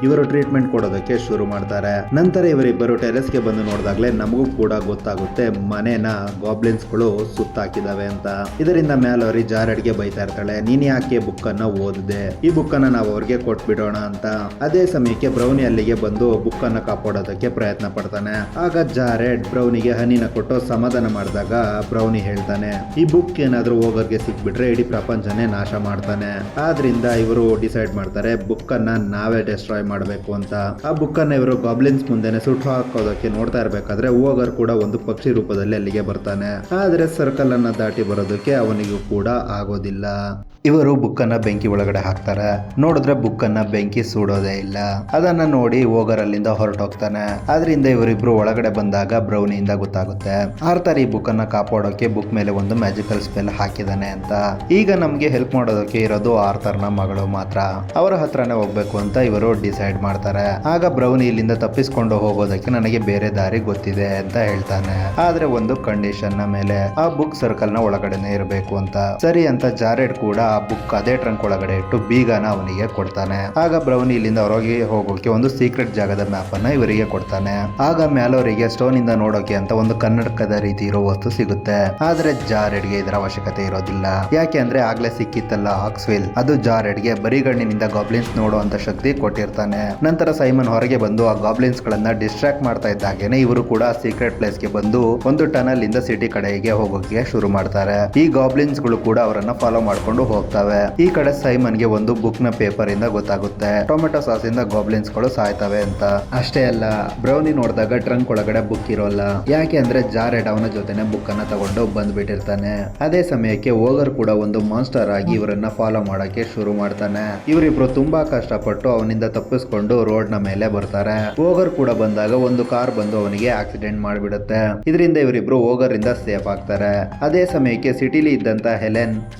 ಇವರು ಟ್ರೀಟ್ಮೆಂಟ್ ಕೊಡೋದಕ್ಕೆ ಶುರು ಮಾಡ್ತಾರೆ. ನಂತರ ಇವರಿಬ್ಬರು ಟೆರೆಸ್ ಗೆ ಬಂದು ನೋಡಿದಾಗ್ಲೇ ನಮಗೂ ಕೂಡ ಗೊತ್ತಾಗುತ್ತೆ ಮನೇನ ಗಾಬ್ಲಿನ್ಸ್ ಗಳು ಸುತ್ತಾಕಿದಾವೆ ಅಂತ. ಇದರಿಂದ ಮ್ಯಾಲೋರಿ ಜಾರೆಡ್ಗೆ ಬೈತಾ ಇರ್ತಾಳೆ, ನೀನ್ ಯಾಕೆ ಬುಕ್ ಅನ್ನ ಓದಿದೆ, ಈ ಬುಕ್ ಅನ್ನ ನಾವು ಅವ್ರಿಗೆ ಕೊಟ್ಬಿಡೋಣ ಅಂತ. ಅದೇ ಸಮಯಕ್ಕೆ ಬ್ರೌನಿ ಅಲ್ಲಿಗೆ ಬಂದು ಬುಕ್ ಅನ್ನ ಕಾಪಾಡೋದಕ್ಕೆ ಪ್ರಯತ್ನ ಪಡ್ತಾನೆ. ಆಗ ಜಾರೆಡ್ ಬ್ರೌನಿಗೆ ಹನಿನ ಕೊಟ್ಟು ಸಮಾಧಾನ ಮಾಡಿದಾಗ ಬ್ರೌನಿ ಹೇಳ್ತಾನೆ, ಈ ಬುಕ್ ಏನಾದ್ರೂ ಓಗರ್ಗೆ ಸಿಕ್ಬಿಟ್ರೆ ಇಡೀ ಪ್ರಪಂಚನೇ ನಾಶ ಮಾಡ್ತಾನೆ. ಆದ್ರಿಂದ ಇವರು ಡಿಸೈಡ್ ಮಾಡ್ತಾರೆ ಬುಕ್ ಅನ್ನ ನಾವೇ ಡೆಸ್ಟ್ರಾಯ್ ಮಾಡಬೇಕು ಅಂತ. ಆ ಬುಕ್ ಅನ್ನ ಇವರು ಗಾಬ್ಲಿನ್ಸ್ ಮುಂದೆನೆ ಸುಟ್ಟು ಹಾಕೋದಕ್ಕೆ ನೋಡ್ತಾ ಇರ್ಬೇಕಾದ್ರೆ ಓಗರ್ ಕೂಡ ಒಂದು ಪಕ್ಷಿ ರೂಪದಲ್ಲಿ ಅಲ್ಲಿಗೆ ಬರ್ತಾನೆ. ಆದ್ರೆ ಸರ್ಕಲ್ ಅನ್ನ ದಾಟಿ ಬರೋದಕ್ಕೆ ಅವನಿಗೂ ಕೂಡ ಆಗೋದಿಲ್ಲ. ಇವರು ಬುಕ್ ಅನ್ನ ಬೆಂಕಿ ಒಳಗಡೆ ಹಾಕ್ತಾರೆ. ನೋಡಿದ್ರೆ ಬುಕ್ ಅನ್ನ ಬೆಂಕಿ ಸುಡೋದೇ ಇಲ್ಲ. ಅದನ್ನ ನೋಡಿ ಓಗರ್ ಅಲ್ಲಿಂದ ಹೊರಟೋಗ್ತಾನೆ. ಆದ್ರಿಂದ ಇವರಿಬ್ರು ಒಳಗಡೆ ಬಂದಾಗ ಬ್ರೌನಿಯಿಂದ ಗೊತ್ತಾಗುತ್ತೆ ಆರ್ಥರ್ ಈ ಬುಕ್ ಅನ್ನ ಕಾಪಾಡೋಕೆ ಬುಕ್ ಮೇಲೆ ಒಂದು ಮ್ಯಾಜಿಕಲ್ ಸ್ಪೆಲ್ ಹಾಕಿದಾನೆ ಅಂತ. ಈಗ ನಮ್ಗೆ ಹೆಲ್ಪ್ ಮಾಡೋದಕ್ಕೆ ಇರೋದು ಆರ್ಥರ್ ನ ಮಗಳು ಮಾತ್ರ. ಅವರ ಹತ್ರನೇ ಹೋಗ್ಬೇಕು ಅಂತ ಇವರು ಡಿಸೈಡ್ ಮಾಡ್ತಾರೆ. ಆಗ ಬ್ರೌನಿ ಇಲ್ಲಿಂದ ತಪ್ಪಿಸ್ಕೊಂಡು ಹೋಗೋದಕ್ಕೆ ನನಗೆ ಬೇರೆ ದಾರಿ ಗೊತ್ತಿದೆ ಅಂತ ಹೇಳ್ತಾನೆ. ಆದ್ರೆ ಒಂದು ಕಂಡೀಷನ್ ನ ಮೇಲೆ, ಆ ಬುಕ್ ಸರ್ಕಲ್ ನ ಒಳಗಡೆನೆ ಇರಬೇಕು ಅಂತ. ಸರಿ ಅಂತ ಜಾರೆಡ್ ಕೂಡ ಆ ಬುಕ್ ಅದೇ ಟ್ರಂಕ್ ಒಳಗಡೆ ಇಟ್ಟು ಬೀಗನ ಅವನಿಗೆ ಕೊಡ್ತಾನೆ. ಆಗ ಬ್ರೌನಿ ಇಲ್ಲಿಂದ ಹೊರಗೆ ಹೋಗೋಕೆ ಒಂದು ಸೀಕ್ರೆಟ್ ಜಾಗದ ಮ್ಯಾಪ್ ಅನ್ನ ಇವರಿಗೆ ಕೊಡ್ತಾನೆ. ಆಗ ಮ್ಯಾಲೋರಿಗೆ ಸ್ಟೋನ್ ಇಂದ ನೋಡೋಕೆ ಅಂತ ಒಂದು ಕನ್ನಡಕದ ರೀತಿ ಇರೋ ವಸ್ತು ಸಿಗುತ್ತೆ. ಆದ್ರೆ ಜಾರೆಡ್ಗೆ ಇದರ ಅವಶ್ಯಕತೆ ಇರೋದಿಲ್ಲ. ಯಾಕೆ ಅಂದ್ರೆ ಆಗ್ಲೇ ಸಿಕ್ಕಿತ್ತಲ್ಲ ಆಕ್ಸ್ವಿಲ್, ಅದು ಜಾರೆಡ್ಗೆ ಬರಿಗಣ್ಣಿನಿಂದ ಗಾಬ್ಲಿನ್ಸ್ ನೋಡುವಂತ ಶಕ್ತಿ ಕೊಟ್ಟಿರ್ತಾನೆ. ನಂತರ ಸೈಮನ್ ಹೊರಗೆ ಬಂದು ಆ ಗಾಬ್ಲಿನ್ಸ್ ಗಳನ್ನ ಡಿಸ್ಟ್ರಾಕ್ಟ್ ಮಾಡ್ತಾ ಇದ್ದಾಗೇನೆ ಇವರು ಕೂಡ ಸೀಕ್ರೆಟ್ ಪ್ಲೇಸ್ ಗೆ ಬಂದು ಒಂದು ಟನಲ್ ಇಂದ ಸಿಟಿ ಕಡೆಗೆ ಹೋಗೋಕೆ ಶುರು ಮಾಡ್ತಾರೆ. ಈ ಗಾಬ್ಲಿನ್ಸ್ ಗಳು ಕೂಡ ಅವರನ್ನ ಫಾಲೋ ಮಾಡ್ಕೊಂಡು ಹೋಗ್ತವೆ. ಈ ಕಡೆ ಸೈಮನ್ಗೆ ಒಂದು ಬುಕ್ ನ ಪೇಪರ್ ಇಂದ ಗೊತ್ತಾಗುತ್ತೆ ಟೊಮೆಟೊ ಸಾಸ್ ಇಂದ ಗಾಬ್ಲಿನ್ಸ್ ಗಳು ಸಾಯ್ತವೆ ಅಂತ. ಅಷ್ಟೇ ಅಲ್ಲ, ಬ್ರೌನಿ ನೋಡಿದಾಗ ಟ್ರಂಕ್ ಒಳಗಡೆ ಬುಕ್ ಇರೋಲ್ಲ. ಯಾಕೆ ಅಂದ್ರೆ ಜಾರೆಡ್ ಅವನ ಜೊತೆನೆ ಬುಕ್ ಅನ್ನ ತಗೊಂಡು ಬಂದ್ಬಿಟ್ಟಿರ್ತಾನೆ. ಅದೇ ಸಮಯಕ್ಕೆ ಓಗರ್ ಕೂಡ ಒಂದು ಮಾನ್ಸ್ಟರ್ ಆಗಿ ಇವರನ್ನ ಫಾಲೋ ಮಾಡಕ್ಕೆ ಶುರು ಮಾಡ್ತಾನೆ. ಇವರಿಬ್ರು ತುಂಬಾ ಕಷ್ಟಪಟ್ಟು ಅವನಿಂದ ತಪ್ಪಿಸ್ಕೊಂಡು ರೋಡ್ ನ ಮೇಲೆ ಬರ್ತಾರೆ. ಓಗರ್ ಕೂಡ ಬಂದಾಗ ಒಂದು ಕಾರ್ ಬಂದು ಅವನಿಗೆ ಆಕ್ಸಿಡೆಂಟ್ ಮಾಡ್ಬಿಡುತ್ತೆ. ಇದರಿಂದ ಇವರಿಬ್ರು ಓಗರ್ ಇಂದ ಸೇಫ್ ಆಗ್ತಾರೆ. ಅದೇ ಸಮಯಕ್ಕೆ ಸಿಟಿಲಿ ಇದ್ದಂತ ಹೆಲೆನ್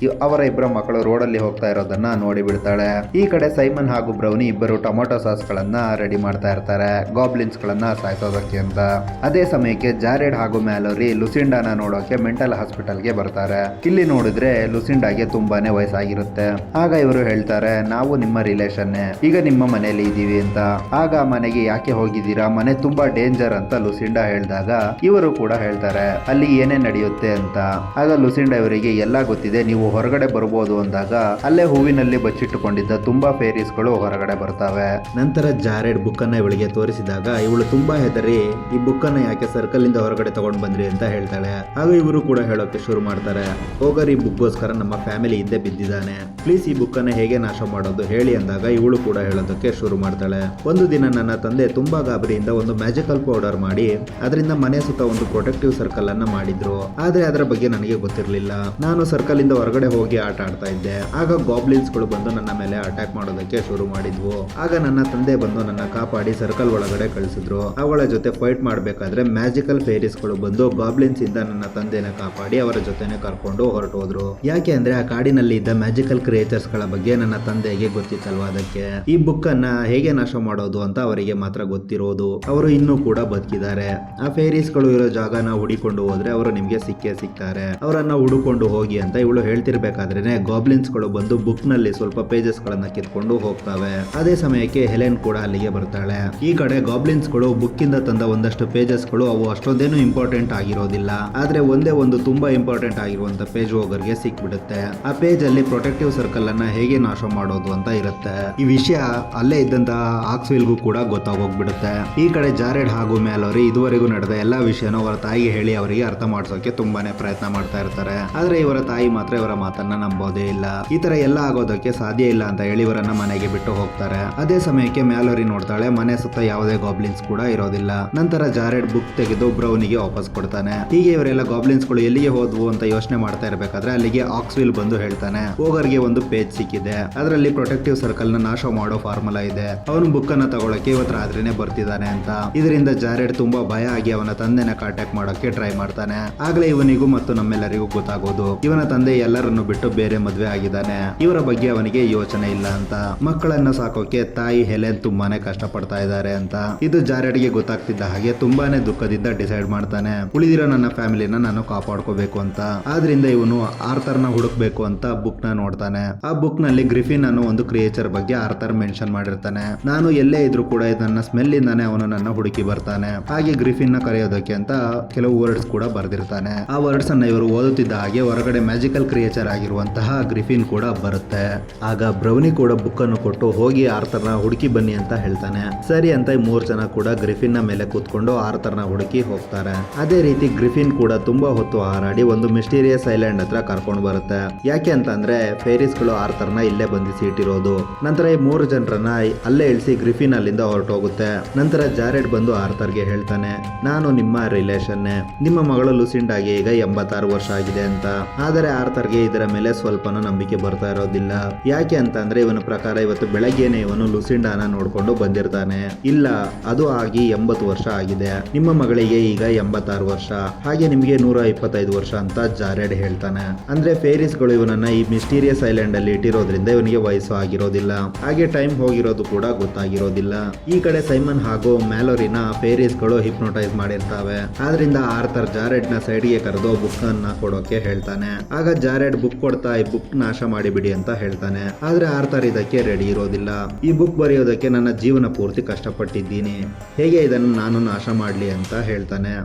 ಅವರ ಇಬ್ಬರ ಮಕ್ಕಳು ರೋಡ್ ಅಲ್ಲಿ ಹೋಗ್ತಾ ಇರೋದನ್ನ ನೋಡಿ ಬಿಡ್ತಾಳೆ. ಈ ಕಡೆ ಸೈಮನ್ ಹಾಗೂ ಬ್ರೌನಿ ಇಬ್ಬರು ಟೊಮೆಟೊ ಸಾಸ್ ಗಳನ್ನ ರೆಡಿ ಮಾಡ್ತಾ ಇರ್ತಾರೆ ಗಾಬ್ಲಿನ್ಸ್ ಗಳನ್ನ ಸಾಯಿಸೋದಕ್ಕೆ ಅಂತ. ಅದೇ ಸಮಯಕ್ಕೆ ಜಾರೆಡ್ ಹಾಗೂ ಮ್ಯಾಲೋರಿ ಲುಸಿಂಡಾನ ನೋಡೋಕೆ ಮೆಂಟಲ್ ಹಾಸ್ಪಿಟಲ್ಗೆ ಬರ್ತಾರೆ. ಇಲ್ಲಿ ನೋಡಿದ್ರೆ ಲುಸಿಂಡಾಗೆ ತುಂಬಾನೇ ವಯಸ್ಸಾಗಿರುತ್ತೆ. ಆಗ ಇವರು ಹೇಳ್ತಾರೆ, ನಾವು ನಿಮ್ಮ ರಿಲೇಷನ್, ಈಗ ನಿಮ್ಮ ಮನೆಯಲ್ಲಿ ಇದೀವಿ ಅಂತ. ಆಗ ಮನೆಗೆ ಯಾಕೆ ಹೋಗಿದ್ದೀರಾ, ಮನೆ ತುಂಬಾ ಡೇಂಜರ್ ಅಂತ ಲುಸಿಂಡಾ ಹೇಳಿದಾಗ ಇವರು ಕೂಡ ಹೇಳ್ತಾರೆ ಅಲ್ಲಿ ಏನೇ ನಡೆಯುತ್ತೆ ಅಂತ. ಆಗ ಲುಸಿಂಡಾ ಇವರಿಗೆ ಎಲ್ಲ ಗೊತ್ತಿದೆ, ನೀವು ಹೊರಗಡೆ ಬರ್ಬೋದು ಅಂದಾಗ ಅಲ್ಲೇ ಹೂವಿನಲ್ಲಿ ಬಚ್ಚಿಟ್ಟುಕೊಂಡಿದ್ದ ತುಂಬಾ ಫೇರೀಸ್ ಗಳು ಹೊರಗಡೆ ಬರ್ತವೆ. ನಂತರ ಜಾರೆಡ್ ಬುಕ್ ಅನ್ನ ಇವಳಿಗೆ ತೋರಿಸಿದಾಗ ಇವಳು ತುಂಬಾ ಹೆದರಿ ಈ ಬುಕ್ ಅನ್ನ ಯಾಕೆ ಸರ್ಕಲ್ ಇಂದ ಹೊರಗಡೆ ತಗೊಂಡ್ ಬಂದ್ರಿ ಅಂತ ಹೇಳ್ತಾಳೆ. ಆಗ ಇವರು ಕೂಡ ಹೇಳೋಕೆ ಶುರು ಮಾಡ್ತಾರೆ, ಹೋಗರ್ ಈ ಬುಕ್ಗೋಸ್ಕರ ನಮ್ಮ ಫ್ಯಾಮಿಲಿ ಇದ್ದೇ ಬಿದ್ದಿದ್ದಾನೆ, ಪ್ಲೀಸ್ ಈ ಬುಕ್ ಅನ್ನ ಹೇಗೆ ನಾಶ ಮಾಡೋದು ಹೇಳಿ ಅಂದಾಗ ಇವಳು ಕೂಡ ಹೇಳೋದಕ್ಕೆ ಶುರು ಮಾಡ್ತಾಳೆ. ಒಂದು ದಿನ ನನ್ನ ತಂದೆ ತುಂಬಾ ಗಾಬರಿಯಿಂದ ಒಂದು ಮ್ಯಾಜಿಕಲ್ ಪೌಡರ್ ಮಾಡಿ ಅದರಿಂದ ಮನೆ ಸುತ್ತ ಒಂದು ಪ್ರೊಟೆಕ್ಟಿವ್ ಸರ್ಕಲ್ ಅನ್ನ ಮಾಡಿದ್ರು. ಆದ್ರೆ ಅದರ ಬಗ್ಗೆ ನನಗೆ ಗೊತ್ತಿರಲಿಲ್ಲ. ನಾನು ಸರ್ಕಲ್ ಇಂದ ಹೊರಗಡೆ ಹೋಗಿ ಆಟ ಆಡ್ತಾ ಇದ್ದೆ. ಆಗ ಗಾಬ್ಲಿನ್ಸ್ ಗಳು ಬಂದು ನನ್ನ ಮೇಲೆ ಅಟ್ಯಾಕ್ ಮಾಡೋದಕ್ಕೆ ಶುರು ಮಾಡಿದ್ವು. ಆಗ ನನ್ನ ತಂದೆ ಬಂದು ನನ್ನ ಕಾಪಾಡಿ ಸರ್ಕಲ್ ಒಳಗಡೆ ಕಳಿಸಿದ್ರು. ಅವಳ ಜೊತೆ ಫೈಟ್ ಮಾಡ್ಬೇಕಾದ್ರೆ ಮ್ಯಾಜಿಕಲ್ ಫೇರೀಸ್ ಗಳು ಬಂದು ಗಾಬ್ಲಿನ್ಸ್ ಇಂದ ನನ್ನ ತಂದೆನ ಕಾಪಾಡಿ ಅವರ ಜೊತೆನೆ ಕರ್ಕೊಂಡು ಹೊರಟೋದ್ರು. ಯಾಕೆ ಅಂದ್ರೆ ಆ ಕಾಡಿನಲ್ಲಿ ಇದ್ದ ಮ್ಯಾಜಿಕಲ್ ಕ್ರಿಯೇಚರ್ಸ್ ಗಳ ಬಗ್ಗೆ ನನ್ನ ತಂದೆಗೆ ಗೊತ್ತಿತ್ತಲ್ವಾ, ಅದಕ್ಕೆ ಈ ಬುಕ್ ಅನ್ನ ಹೇಗೆ ನಾಶ ಮಾಡೋದು ಅಂತ ಅವರಿಗೆ ಮಾತ್ರ ಗೊತ್ತಿರೋದು. ಅವರು ಇನ್ನೂ ಕೂಡ ಬದುಕಿದ್ದಾರೆ. ಆ ಫೇರೀಸ್ ಗಳು ಇರೋ ಜಾಗನ ಹುಡಿಕೊಂಡು ಹೋದ್ರೆ ಅವರು ನಿಮ್ಗೆ ಸಿಕ್ಕೇ ಸಿಗ್ತಾರೆ, ಅವರನ್ನ ಹುಡುಕೊಂಡು ಹೋಗಿ ಅಂತ ಇವಳು ಹೇಳ್ತಿರ್ಬೇಕಾದ್ರೇನೆ ಗಾಬ್ಲಿನ್ಸ್ ಗಳು ಬಂದು ಬುಕ್ ನಲ್ಲಿ ಸ್ವಲ್ಪ ಪೇಜಸ್ ಗಳನ್ನ ಕಿತ್ಕೊಂಡು ಹೋಗ್ತವೆ. ಅದೇ ಸಮಯಕ್ಕೆ ಹೆಲೆನ್ ಕೂಡ ಅಲ್ಲಿಗೆ ಬರ್ತಾಳೆ. ಈ ಕಡೆ ಗಾಬ್ಲಿನ್ಸ್ ಗಳು ಬುಕ್ ಇಂದ ತಂದ ಒಂದಷ್ಟು ಪೇಜಸ್ ಗಳು ಅವು ಅಷ್ಟೊಂದೇನು ಇಂಪಾರ್ಟೆಂಟ್ ಆಗಿರೋದಿಲ್ಲ. ಆದ್ರೆ ಒಂದೇ ಒಂದು ತುಂಬಾ ಇಂಪಾರ್ಟೆಂಟ್ ಆಗಿರುವಂತ ಪೇಜ್ ಓಗರ್ಗೆ ಸಿಕ್ಬಿಡುತ್ತೆ. ಆ ಪೇಜ್ ಅಲ್ಲಿ ಪ್ರೊಟೆಕ್ಟಿವ್ ಸರ್ಕಲ್ ಅನ್ನ ಹೇಗೆ ನಾಶ ಮಾಡೋದು ಅಂತ ಇರುತ್ತೆ. ಈ ವಿಷಯ ಅಲ್ಲೇ ಇದ್ದಂತಹ ಆಕ್ಸ್ವಿಲ್ಗೂ ಕೂಡ ಗೊತ್ತಾಗೋಗ್ಬಿಡುತ್ತೆ. ಈ ಕಡೆ ಜಾರೆಡ್ ಹಾಗೂ ಮ್ಯಾಲೋರಿ ಇದುವರೆಗೂ ನಡೆದ ಎಲ್ಲಾ ವಿಷಯನ ಅವರ ತಾಯಿಗೆ ಹೇಳಿ ಅವರಿಗೆ ಅರ್ಥ ಮಾಡಿಸೋಕೆ ತುಂಬಾನೇ ಪ್ರಯತ್ನ ಮಾಡ್ತಾ ಇರ್ತಾರೆ. ಆದ್ರೆ ಇವರ ತಾಯಿ ಮಾತ್ರ ಇವರ ಮಾತನ್ನ ನಂಬೋದೇ ಇಲ್ಲ. ಈ ತರ ಎಲ್ಲ ಆಗೋದಕ್ಕೆ ಸಾಧ್ಯ ಇಲ್ಲ ಅಂತ ಹೇಳಿ ಇವರನ್ನ ಮನೆಗೆ ಬಿಟ್ಟು ಹೋಗ್ತಾರೆ. ಅದೇ ಸಮಯಕ್ಕೆ ಮ್ಯಾಲೋರಿ ನೋಡ್ತಾಳೆ, ಮನೆ ಸುತ್ತ ಯಾವುದೇ ಗಾಬ್ಲಿನ್ಸ್ ಕೂಡ ಇರೋದಿಲ್ಲ. ನಂತರ ಜಾರೆಡ್ ಬುಕ್ ತೆಗೆದು ಬ್ರೌನಿಗೆ ವಾಪಸ್ ಕೊಡ್ತಾನೆ. ಹೀಗೆ ಇವರೆಲ್ಲ ಗಾಬ್ಲಿನ್ಸ್ ಗಳು ಎಲ್ಲಿಗೆ ಹೋದ್ವು ಅಂತ ಯೋಚನೆ ಮಾಡ್ತಾ ಇರ್ಬೇಕಾದ್ರೆ ಅಲ್ಲಿಗೆ ಆಕ್ಸ್ವಿಲ್ ಬಂದು ಹೇಳ್ತಾನೆ, ಓಗರ್ಗೆ ಒಂದು ಪೇಜ್ ಸಿಕ್ಕಿದೆ, ಅದರಲ್ಲಿ ಪ್ರೊಟೆಕ್ಟಿವ್ ಸರ್ಕಲ್ ನ ನಾಶ ಮಾಡೋ ಫಾರ್ಮುಲಾ ಇದೆ, ಅವನು ಬುಕ್ ಅನ್ನ ತಗೊಳಕ್ಕೆ ಇವತ್ತು ರಾತ್ರಿನೇ ಬರ್ತಿದ್ದಾನೆ ಅಂತ. ಇದರಿಂದ ಜಾರೆಡ್ ತುಂಬಾ ಭಯ ಆಗಿ ಅವನ ತಂದೆನ ಕಾಂಟ್ಯಾಕ್ಟ್ ಮಾಡೋಕೆ ಟ್ರೈ ಮಾಡ್ತಾನೆ. ಆಗ್ಲೇ ಇವನಿಗೂ ಮತ್ತು ನಮ್ಮೆಲ್ಲರಿಗೂ ಗೊತ್ತಾಗೋದು ಇವನ ತಂದೆ ಎಲ್ಲರನ್ನು ಬಿಟ್ಟು ಬೇರೆ ಮದ್ವೆ ಆಗಿದ್ದಾನೆ, ಇವರ ಬಗ್ಗೆ ಅವನಿಗೆ ಯೋಚನೆ ಇಲ್ಲ ಅಂತ. ಮಕ್ಕಳನ್ನ ಸಾಕೋಕೆ ತಾಯಿ ಹೆಲೆನ್ ತುಂಬಾನೇ ಕಷ್ಟ ಪಡ್ತಾ ಇದ್ದಾರೆ ಅಂತ. ಇದು ಜಾರೆಡ್ಗೆ ಗೊತ್ತಾಗ್ತಿದ್ದ ಹಾಗೆ ತುಂಬಾನೇ ದುಃಖದಿಂದ ಡಿಸೈಡ್ ಮಾಡ್ತಾನೆ, ಉಳಿದಿರೋ ನನ್ನ ಫ್ಯಾಮಿಲಿನ ನಾನು ಕಾಪಾಡ್ಕೋಬೇಕು ಅಂತ. ಆದ್ರಿಂದ ಇವನು ಆರ್ಥರ್ನ ಹುಡುಕ್ಬೇಕು ಅಂತ ಬುಕ್ ನ ನೋಡ್ತಾನೆ. ಆ ಬುಕ್ ನಲ್ಲಿ ಗ್ರಿಫಿನ್ ಅನ್ನೋ ಒಂದು ಕ್ರಿಯೇಚರ್ ಬಗ್ಗೆ ಆರ್ಥರ್ ಮೆನ್ಷನ್ ಮಾಡಿರ್ತಾನೆ. ನಾನು ಎಲ್ಲೇ ಇದ್ರೂ ಕೂಡ ನನ್ನ ಸ್ಮೆಲ್ ಇಂದಾನೆ ಅವನು ನನ್ನ ಹುಡುಕಿ ಬರ್ತಾನೆ. ಹಾಗೆ ಗ್ರಿಫಿನ್ ನ ಕರೆಯೋದಕ್ಕೆ ಅಂತ ಕೆಲವು ವರ್ಡ್ಸ್ ಕೂಡ ಬರ್ದಿರ್ತಾನೆ. ಆ ವರ್ಡ್ಸ್ ಅನ್ನ ಇವರು ಓದುತ್ತಿದ್ದ ಹಾಗೆ ಹೊರಗಡೆ ಮ್ಯಾಜಿಕಲ್ ಕ್ರಿಯೇಚರ್ ಆಗಿರುವಂತಹ ಗ್ರಿಫಿನ್ ಕೂಡ ಬರುತ್ತೆ. ಆಗ ಬ್ರೌನಿ ಕೂಡ ಬುಕ್ ಅನ್ನು ಕೊಟ್ಟು ಹೋಗಿ ಆರ್ಥರ್ನ ಹುಡುಕಿ ಬನ್ನಿ ಅಂತ ಹೇಳ್ತಾನೆ. ಸರಿ ಅಂತ 3 ಜನ ಕೂಡ ಗ್ರಿಫಿನ್ ನ ಮೇಲೆ ಕೂತ್ಕೊಂಡು ಆರ್ಥರ್ನ ಹುಡುಕಿ ಹೋಗ್ತಾರೆ. ಅದೇ ರೀತಿ ಗ್ರಿಫಿನ್ ಕೂಡ ತುಂಬಾ ಹೊತ್ತು ಹಾರಾಡಿ ಒಂದು ಮಿಸ್ಟೀರಿಯಸ್ ಐಲ್ಯಾಂಡ್ ಹತ್ರ ಕರ್ಕೊಂಡು ಬರುತ್ತೆ. ಯಾಕೆ ಅಂತ ಅಂದ್ರೆ ಫೇರೀಸ್ ಗಳು ಆರ್ಥರ್ನ ಇಲ್ಲೇ ಬಂಧಿಸಿ ಇಟ್ಟಿರೋದು. ನಂತರ ಈ 3 ಜನರನ್ನ ಅಲ್ಲೇ ಇಳಿಸಿ ಗ್ರಿಫಿನ್ ಅಲ್ಲಿಂದ ಹೊರಟೋಗುತ್ತೆ. ನಂತರ ಜಾರೆಡ್ ಬಂದು ಆರ್ಥರ್ಗೆ ಹೇಳ್ತಾನೆ, ನಾನು ನಿಮ್ಮ ರಿಲೇಷನ್, ನಿಮ್ಮ ಮಗಳು ಲುಸಿಂಡಾಗೆ ಈಗ 86 ವರ್ಷ ಆಗಿದೆ ಅಂತ. ಆದರೆ ಆರ್ಥರ್ಗೆ ಇದರ ಮೇಲೆ ಸ್ವಲ್ಪನೂ ನಂಬಿಕೆ ಬರ್ತಾ ಇರೋದಿಲ್ಲ. ಯಾಕೆ ಅಂತ ಅಂದ್ರೆ ಇವನ ಪ್ರಕಾರ ಇವತ್ತು ಬೆಳಗ್ಗೆನೆ ಇವನು ಲುಸಿಂಡಾನ ನೋಡ್ಕೊಂಡು ಬಂದಿರ್ತಾನೆ. ಇಲ್ಲ, ಅದು ಆಗಿ 80 ವರ್ಷ ಆಗಿದೆ, ನಿಮ್ಮ ಮಗಳಿಗೆ ಈಗ 86 ವರ್ಷ, ಹಾಗೆ ನಿಮಗೆ 125 ವರ್ಷ ಅಂತ ಜಾರೆಡ್ ಹೇಳ್ತಾನೆ. ಅಂದ್ರೆ ಫೇರೀಸ್ ಗಳು ಇವನನ್ನ ಈ ಮಿಸ್ಟೀರಿಯಸ್ ಐಲ್ಯಾಂಡ್ ಅಲ್ಲಿ ಇಟ್ಟಿರೋದ್ರಿಂದ ಇವನಿಗೆ ವಯಸ್ಸು ಆಗಿರೋದಿಲ್ಲ, ಹಾಗೆ ಟೈಮ್ ಹೋಗಿರೋದು ಕೂಡ ಗೊತ್ತಾಗಿರೋದಿಲ್ಲ. ಈ ಕಡೆ ಸೈಮನ್ ಹಾಗೂ ಮ್ಯಾಲೋರಿನ ಫೇರೀಸ್ ಗಳು ಹಿಪ್ನೋಟೈಸ್ ಮಾಡಿರ್ತಾವೆ. ಆದ್ರಿಂದ ಆರ್ಥರ್ ಜಾರೆಡ್ ನ ಸೈಡ್ ಗೆ ಕರೆದು ಬುಕ್ ಅನ್ನ ಕೊಡೋಕೆ ಹೇಳ್ತಾನೆ. ಆಗ ಜಾರೆಡ್ ಬುಕ್ ಕೊಡ್ತಾ ಈ ಬುಕ್ ನಾಶ ಮಾಡಿಬಿಡಿ ಅಂತ ಹೇಳ್ತಾನೆ. ಆದ್ರೆ ಆರ್ಥರ್ ಇದಕ್ಕೆ ರೆಡಿ ಇರೋದಿಲ್ಲ. ಈ ಬುಕ್ ಬರೆಯೋದಕ್ಕೆ ನನ್ನ ಜೀವನ ಪೂರ್ತಿ ಕಷ್ಟಪಟ್ಟಿದ್ದೀನಿ, ಹೇಗೆ ಇದನ್ನು ನಾನು ನಾಶ ಮಾಡ್ಲಿ ಅಂತ ಹೇಳ್ತಾನೆ.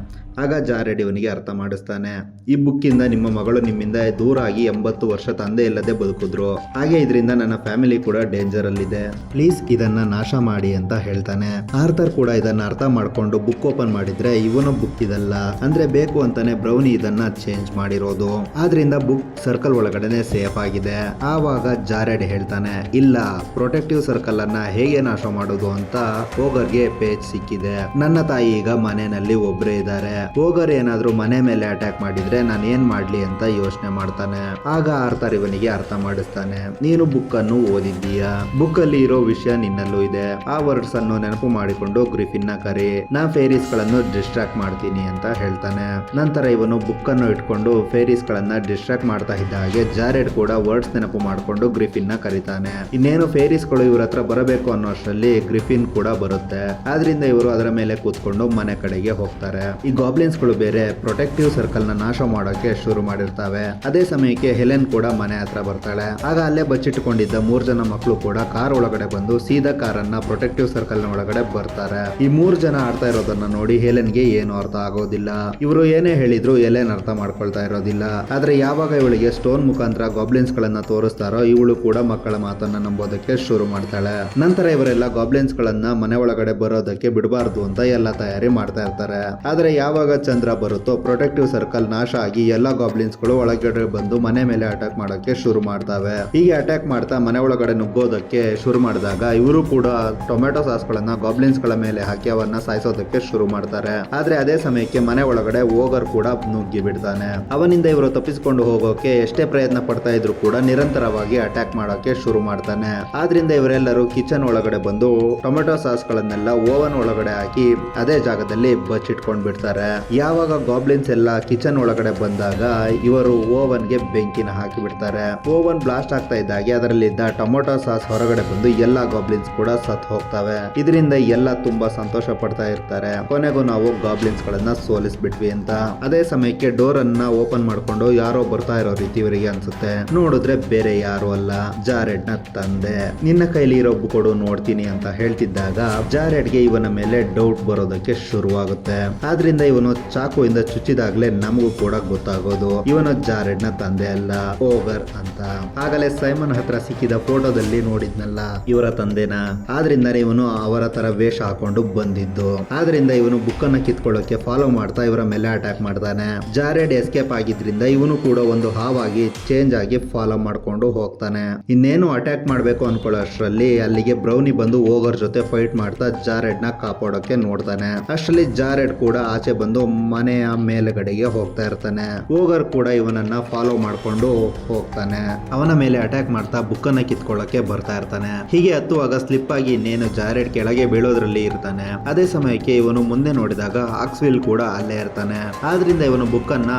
ಆಗ ಜಾರೆಡ್ ಇವನಿಗೆ ಅರ್ಥ ಮಾಡಿಸ್ತಾನೆ, ಈ ಬುಕ್ ಇಂದ ನಿಮ್ಮ ಮಗಳು ನಿಮ್ಮಿಂದ ದೂರ ಆಗಿ 80 ವರ್ಷ ತಂದೆ ಇಲ್ಲದೆ ಬದುಕಿದ್ರು, ಹಾಗೆ ಇದರಿಂದ ನನ್ನ ಫ್ಯಾಮಿಲಿ ಕೂಡ ಡೇಂಜರ್ ಅಲ್ಲಿದೆ, ಪ್ಲೀಸ್ ಇದನ್ನ ನಾಶ ಮಾಡಿ ಅಂತ ಹೇಳ್ತಾನೆ. ಆರ್ಥರ್ ಕೂಡ ಇದನ್ನ ಅರ್ಥ ಮಾಡ್ಕೊಂಡು ಬುಕ್ ಓಪನ್ ಮಾಡಿದ್ರೆ ಇವನು ಬುಕ್ ಇದಲ್ಲ, ಅಂದ್ರೆ ಬೇಕು ಅಂತಾನೆ ಬ್ರೌನಿ ಇದನ್ನ ಚೇಂಜ್ ಮಾಡಿರೋದು, ಆದ್ರಿಂದ ಬುಕ್ ಸರ್ಕಲ್ ಒಳಗಡೆನೆ ಸೇಫ್ ಆಗಿದೆ. ಆವಾಗ ಜಾರೆಡ್ ಹೇಳ್ತಾನೆ, ಇಲ್ಲ, ಪ್ರೊಟೆಕ್ಟಿವ್ ಸರ್ಕಲ್ ಅನ್ನ ಹೇಗೆ ನಾಶ ಮಾಡೋದು ಅಂತ ಓಗರ್ಗೆ ಪೇಜ್ ಸಿಕ್ಕಿದೆ. ನನ್ನ ತಾಯಿ ಈಗ ಮನೆಯಲ್ಲಿ ಒಬ್ರೇ ಇದ್ದಾರೆ, ಓಗರ್ ಏನಾದ್ರೂ ಮನೆ ಮೇಲೆ ಅಟ್ಯಾಕ್ ಮಾಡಿದ್ರೆ ನಾನು ಏನ್ ಮಾಡ್ಲಿ ಅಂತ ಯೋಚನೆ ಮಾಡ್ತಾನೆ. ಆಗ ಆರ್ಥರ್ ಇವನಿಗೆ ಅರ್ಥ ಮಾಡಿಸ್ತಾನೆ, ನೀನು ಬುಕ್ ಅನ್ನು ಓದಿದ್ದೀಯಾ, ಬುಕ್ ಅಲ್ಲಿ ಇರೋ ವಿಷಯ ನಿನ್ನಲ್ಲೂ ಇದೆ, ಆ ವರ್ಡ್ಸ್ ಅನ್ನು ನೆನಪು ಮಾಡಿಕೊಂಡು ಗ್ರಿಫಿನ್ ನ ಕರಿ, ನಾ ಫೇರೀಸ್ ಗಳನ್ನು ಡಿಸ್ಟ್ರಾಕ್ಟ್ ಮಾಡ್ತೀನಿ ಅಂತ ಹೇಳ್ತಾನೆ. ನಂತರ ಇವನು ಬುಕ್ ಅನ್ನು ಇಟ್ಕೊಂಡು ಫೇರೀಸ್ ಗಳನ್ನ ಡಿಸ್ಟ್ರಾಕ್ಟ್ ಮಾಡ್ತಾ ಇದ್ದ ಹಾಗೆ ಜಾರೆಡ್ ಕೂಡ ವರ್ಡ್ಸ್ ನೆನಪು ಮಾಡ್ಕೊಂಡು ಗ್ರಿಫಿನ್ ನ ಕರೀತಾನೆ. ಇನ್ನೇನು ಫೇರೀಸ್ ಗಳು ಇವ್ರ ಹತ್ರ ಬರಬೇಕು ಅನ್ನೋ ಅಷ್ಟರಲ್ಲಿ ಗ್ರಿಫಿನ್ ಕೂಡ ಬರುತ್ತೆ, ಆದ್ರಿಂದ ಇವರು ಅದರ ಮೇಲೆ ಕೂತ್ಕೊಂಡು ಮನೆ ಕಡೆಗೆ ಹೋಗ್ತಾರೆ. ಈ ಗಾಬ್ಲಿನ್ಸ್ ಗಳು ಬೇರೆ ಪ್ರೊಟೆಕ್ಟಿವ್ ಸರ್ಕಲ್ ನ ನಾಶ ಮಾಡೋಕೆ ಶುರು ಮಾಡಿರ್ತಾವೆ. ಅದೇ ಸಮಯಕ್ಕೆ ಹೆಲೆನ್ ಕೂಡ ಮನೆ ಹತ್ರ ಬರ್ತಾಳೆ. ಆಗ ಅಲ್ಲೇ ಬಚ್ಚಿಟ್ಟುಕೊಂಡಿದ್ದ 3 ಜನ ಮಕ್ಕಳು ಕೂಡ ಕಾರ್ ಒಳಗಡೆ ಬಂದು ಸೀದಾ ಕಾರನ್ನ ಪ್ರೊಟೆಕ್ಟಿವ್ ಸರ್ಕಲ್ ನ ಒಳಗಡೆ ಬರ್ತಾರೆ. ಈ 3 ಜನ ಆಡ್ತಾ ಇರೋದನ್ನ ನೋಡಿ ಹೆಲೆನ್ಗೆ ಏನು ಅರ್ಥ ಆಗೋದಿಲ್ಲ. ಇವರು ಏನೇ ಹೇಳಿದ್ರು ಹೆಲೆನ್ ಅರ್ಥ ಮಾಡ್ಕೊಳ್ತಾ ಇರೋದಿಲ್ಲ. ಆದ್ರೆ ಯಾವಾಗ ಇವಳಿಗೆ ಸ್ಟೋನ್ ಮುಖಾಂತರ ಗಾಬ್ಲಿನ್ಸ್ ಗಳನ್ನ ತೋರಿಸ್ತಾರೋ ಇವಳು ಕೂಡ ಮಕ್ಕಳ ಮಾತನ್ನ ನಂಬೋದಕ್ಕೆ ಶುರು ಮಾಡ್ತಾಳೆ. ನಂತರ ಇವರೆಲ್ಲ ಗಾಬ್ಲಿನ್ಸ್ ಗಳನ್ನ ಮನೆ ಒಳಗಡೆ ಬರೋದಕ್ಕೆ ಬಿಡಬಾರ್ದು ಅಂತ ಎಲ್ಲ ತಯಾರಿ ಮಾಡ್ತಾ ಇರ್ತಾರೆ. ಆದ್ರೆ ಯಾವಾಗ ಚಂದ್ರ ಬರುತ್ತೋ ಪ್ರೊಟೆಕ್ಟಿವ್ ಸರ್ಕಲ್ ನಾಶ ಆಗಿ ಎಲ್ಲಾ ಗಾಬ್ಲಿನ್ಸ್ ಗಳು ಒಳಗಡೆ ಬಂದು ಮನೆ ಮೇಲೆ ಅಟ್ಯಾಕ್ ಮಾಡೋಕೆ ಶುರು ಮಾಡ್ತಾವೆ. ಹೀಗೆ ಅಟ್ಯಾಕ್ ಮಾಡ್ತಾ ಮನೆ ಒಳಗಡೆ ನುಗ್ಗೋದಕ್ಕೆ ಶುರು ಮಾಡಿದಾಗ ಇವರು ಕೂಡ ಟೊಮೆಟೊ ಸಾಸ್ ಗಳನ್ನ ಗಾಬ್ಲಿನ್ಸ್ ಗಳ ಮೇಲೆ ಹಾಕಿ ಅವನ್ನ ಸಾಯಿಸೋದಕ್ಕೆ ಶುರು ಮಾಡ್ತಾರೆ. ಆದ್ರೆ ಅದೇ ಸಮಯಕ್ಕೆ ಮನೆ ಒಳಗಡೆ ಓಗರ್ ಕೂಡ ನುಗ್ಗಿ ಬಿಡ್ತಾನೆ. ಅವನಿಂದ ಇವರು ತಪ್ಪಿಸಿಕೊಂಡು ಹೋಗೋಕೆ ಎಷ್ಟೇ ಪ್ರಯತ್ನ ಪಡ್ತಾ ಇದ್ರು ಕೂಡ ನಿರಂತರವಾಗಿ ಅಟ್ಯಾಕ್ ಮಾಡೋಕೆ ಶುರು ಮಾಡ್ತಾನೆ. ಆದ್ರಿಂದ ಇವರೆಲ್ಲರೂ ಕಿಚನ್ ಒಳಗಡೆ ಬಂದು ಟೊಮೆಟೊ ಸಾಸ್ ಗಳನ್ನೆಲ್ಲ ಓವನ್ ಒಳಗಡೆ ಹಾಕಿ ಅದೇ ಜಾಗದಲ್ಲಿ ಬಚ್ಚಿಟ್ಕೊಂಡ್ ಬಿಡ್ತಾರೆ. ಯಾವಾಗ ಗಾಬ್ಲಿನ್ಸ್ ಎಲ್ಲ ಕಿಚನ್ ಒಳಗಡೆ ಬಂದಾಗ ಇವರು ಓವನ್ ಗೆ ಬೆಂಕಿನ ಹಾಕಿ ಬಿಡ್ತಾರೆ. ಓವನ್ ಬ್ಲಾಸ್ಟ್ ಆಗ್ತಾ ಇದ್ದಾಗೆ ಅದರಲ್ಲಿದ್ದ ಟೊಮೆಟೊ ಸಾಸ್ ಹೊರಗಡೆ ಬಂದು ಎಲ್ಲಾ ಗಾಬ್ಲಿನ್ಸ್ ಕೂಡ ಸತ್ ಹೋಗ್ತವೆ. ಇದರಿಂದ ಎಲ್ಲ ತುಂಬಾ ಸಂತೋಷ ಪಡ್ತಾ ಇರ್ತಾರೆ. ಕೊನೆಗೂ ನಾವು ಗಾಬ್ಲಿನ್ಸ್ ಗಳನ್ನ ಸೋಲಿಸ್ಬಿಟ್ವಿ ಅಂತ. ಅದೇ ಸಮಯಕ್ಕೆ ಡೋರ್ ಅನ್ನ ಓಪನ್ ಮಾಡ್ಕೊಂಡು ಯಾರೋ ಬರ್ತಾ ಇರೋ ರೀತಿ ಇವರಿಗೆ ಅನ್ಸುತ್ತೆ. ನೋಡಿದ್ರೆ ಬೇರೆ ಯಾರು ಅಲ್ಲ, ಜಾರೆಡ್ ನ ತಂದೆ. ನಿನ್ನ ಕೈಲಿ ಇರೋ ಬುಕ್ ಕೊಡು ನೋಡ್ತೀನಿ ಅಂತ ಹೇಳ್ತಿದ್ದಾಗ ಜಾರೆಡ್ಗೆ ಇವನ ಮೇಲೆ ಡೌಟ್ ಬರೋದಕ್ಕೆ ಶುರುವಾಗುತ್ತೆ. ಆದ್ರಿಂದ ಇವನು ಚಾಕುವಿಂದ ಚುಚ್ಚಿದಾಗ್ಲೇ ನಮಗೂ ಕೂಡ ಗೊತ್ತಾಗೋದು ಇವನು ಜಾರೆಡ್ ನ ತಂದೆ ಅಲ್ಲ, ಓಗರ್ ಅಂತ. ಆಗಲೇ ಸೈಮನ್ ಹತ್ರ ಸಿಕ್ಕಿದ ಫೋಟೋದಲ್ಲಿ ನೋಡಿದ್ನಲ್ಲ ಇವರ ತಂದೆನ, ಆದ್ರಿಂದ ಇವನು ಅವರ ತರ ವೇಷ ಹಾಕೊಂಡು ಬಂದಿದ್ದು. ಆದ್ರಿಂದ ಇವನು ಬುಕ್ ಅನ್ನ ಕಿತ್ಕೊಳ್ಳೋಕೆ ಫಾಲೋ ಮಾಡ್ತಾ ಇವರ ಮೇಲೆ ಅಟ್ಯಾಕ್ ಮಾಡ್ತಾನೆ. ಜಾರೆಡ್ ಎಸ್ಕೇಪ್ ಆಗಿದ್ರಿಂದ ಇವನು ಕೂಡ ಒಂದು ಹಾವಾಗಿ ಚೇಂಜ್ ಆಗಿ ಫಾಲೋ ಮಾಡ್ಕೊಂಡು ಹೋಗ್ತಾನೆ. ಇನ್ನೇನು ಅಟ್ಯಾಕ್ ಮಾಡ್ಬೇಕು ಅನ್ಕೊಳ್ಳೋ ಅಷ್ಟರಲ್ಲಿ ಅಲ್ಲಿಗೆ ಬ್ರೌನಿ ಬಂದು ಓಗರ್ ಜೊತೆ ಫೈಟ್ ಮಾಡ್ತಾ ಜಾರೆಡ್ ನ ಕಾಪಾಡೋಕೆ ನೋಡ್ತಾನೆ. ಅಷ್ಟರಲ್ಲಿ ಜಾರೆಡ್ ಕೂಡ ಆಚೆ ಬಂದು ಮನೆಯ ಮೇಲ್ಗಡೆಗೆ ಹೋಗ್ತಾ ಇರ್ತಾನೆ. ಓಗರ್ ಕೂಡ ಇವನನ್ನ ಫಾಲೋ ಮಾಡ್ಕೊಂಡು ಹೋಗ್ತಾನೆ. ಅವನ ಮೇಲೆ ಅಟ್ಯಾಕ್ ಮಾಡ್ತಾ ಬುಕ್ ಅನ್ನ ಕಿತ್ಕೊಳ್ಳೋಕೆ ಬರ್ತಾ ಇರ್ತಾನೆ. ಹೀಗೆ ಹತ್ತುವಾಗ ಸ್ಲಿಪ್ ಆಗಿ ಇನ್ನೇನು ಜಾರೆಡ್ ಕೆಳಗೆ ಬೀಳೋದ್ರಲ್ಲಿ ಇರ್ತಾನೆ. ಅದೇ ಸಮಯಕ್ಕೆ ಇವನು ಮುಂದೆ ನೋಡಿದಾಗ ಆಕ್ಸ್ವಿಲ್ ಕೂಡ ಅಲ್ಲೇ ಇರ್ತಾನೆ. ಆದ್ರಿಂದ ಇವನು ಬುಕ್ ಅನ್ನ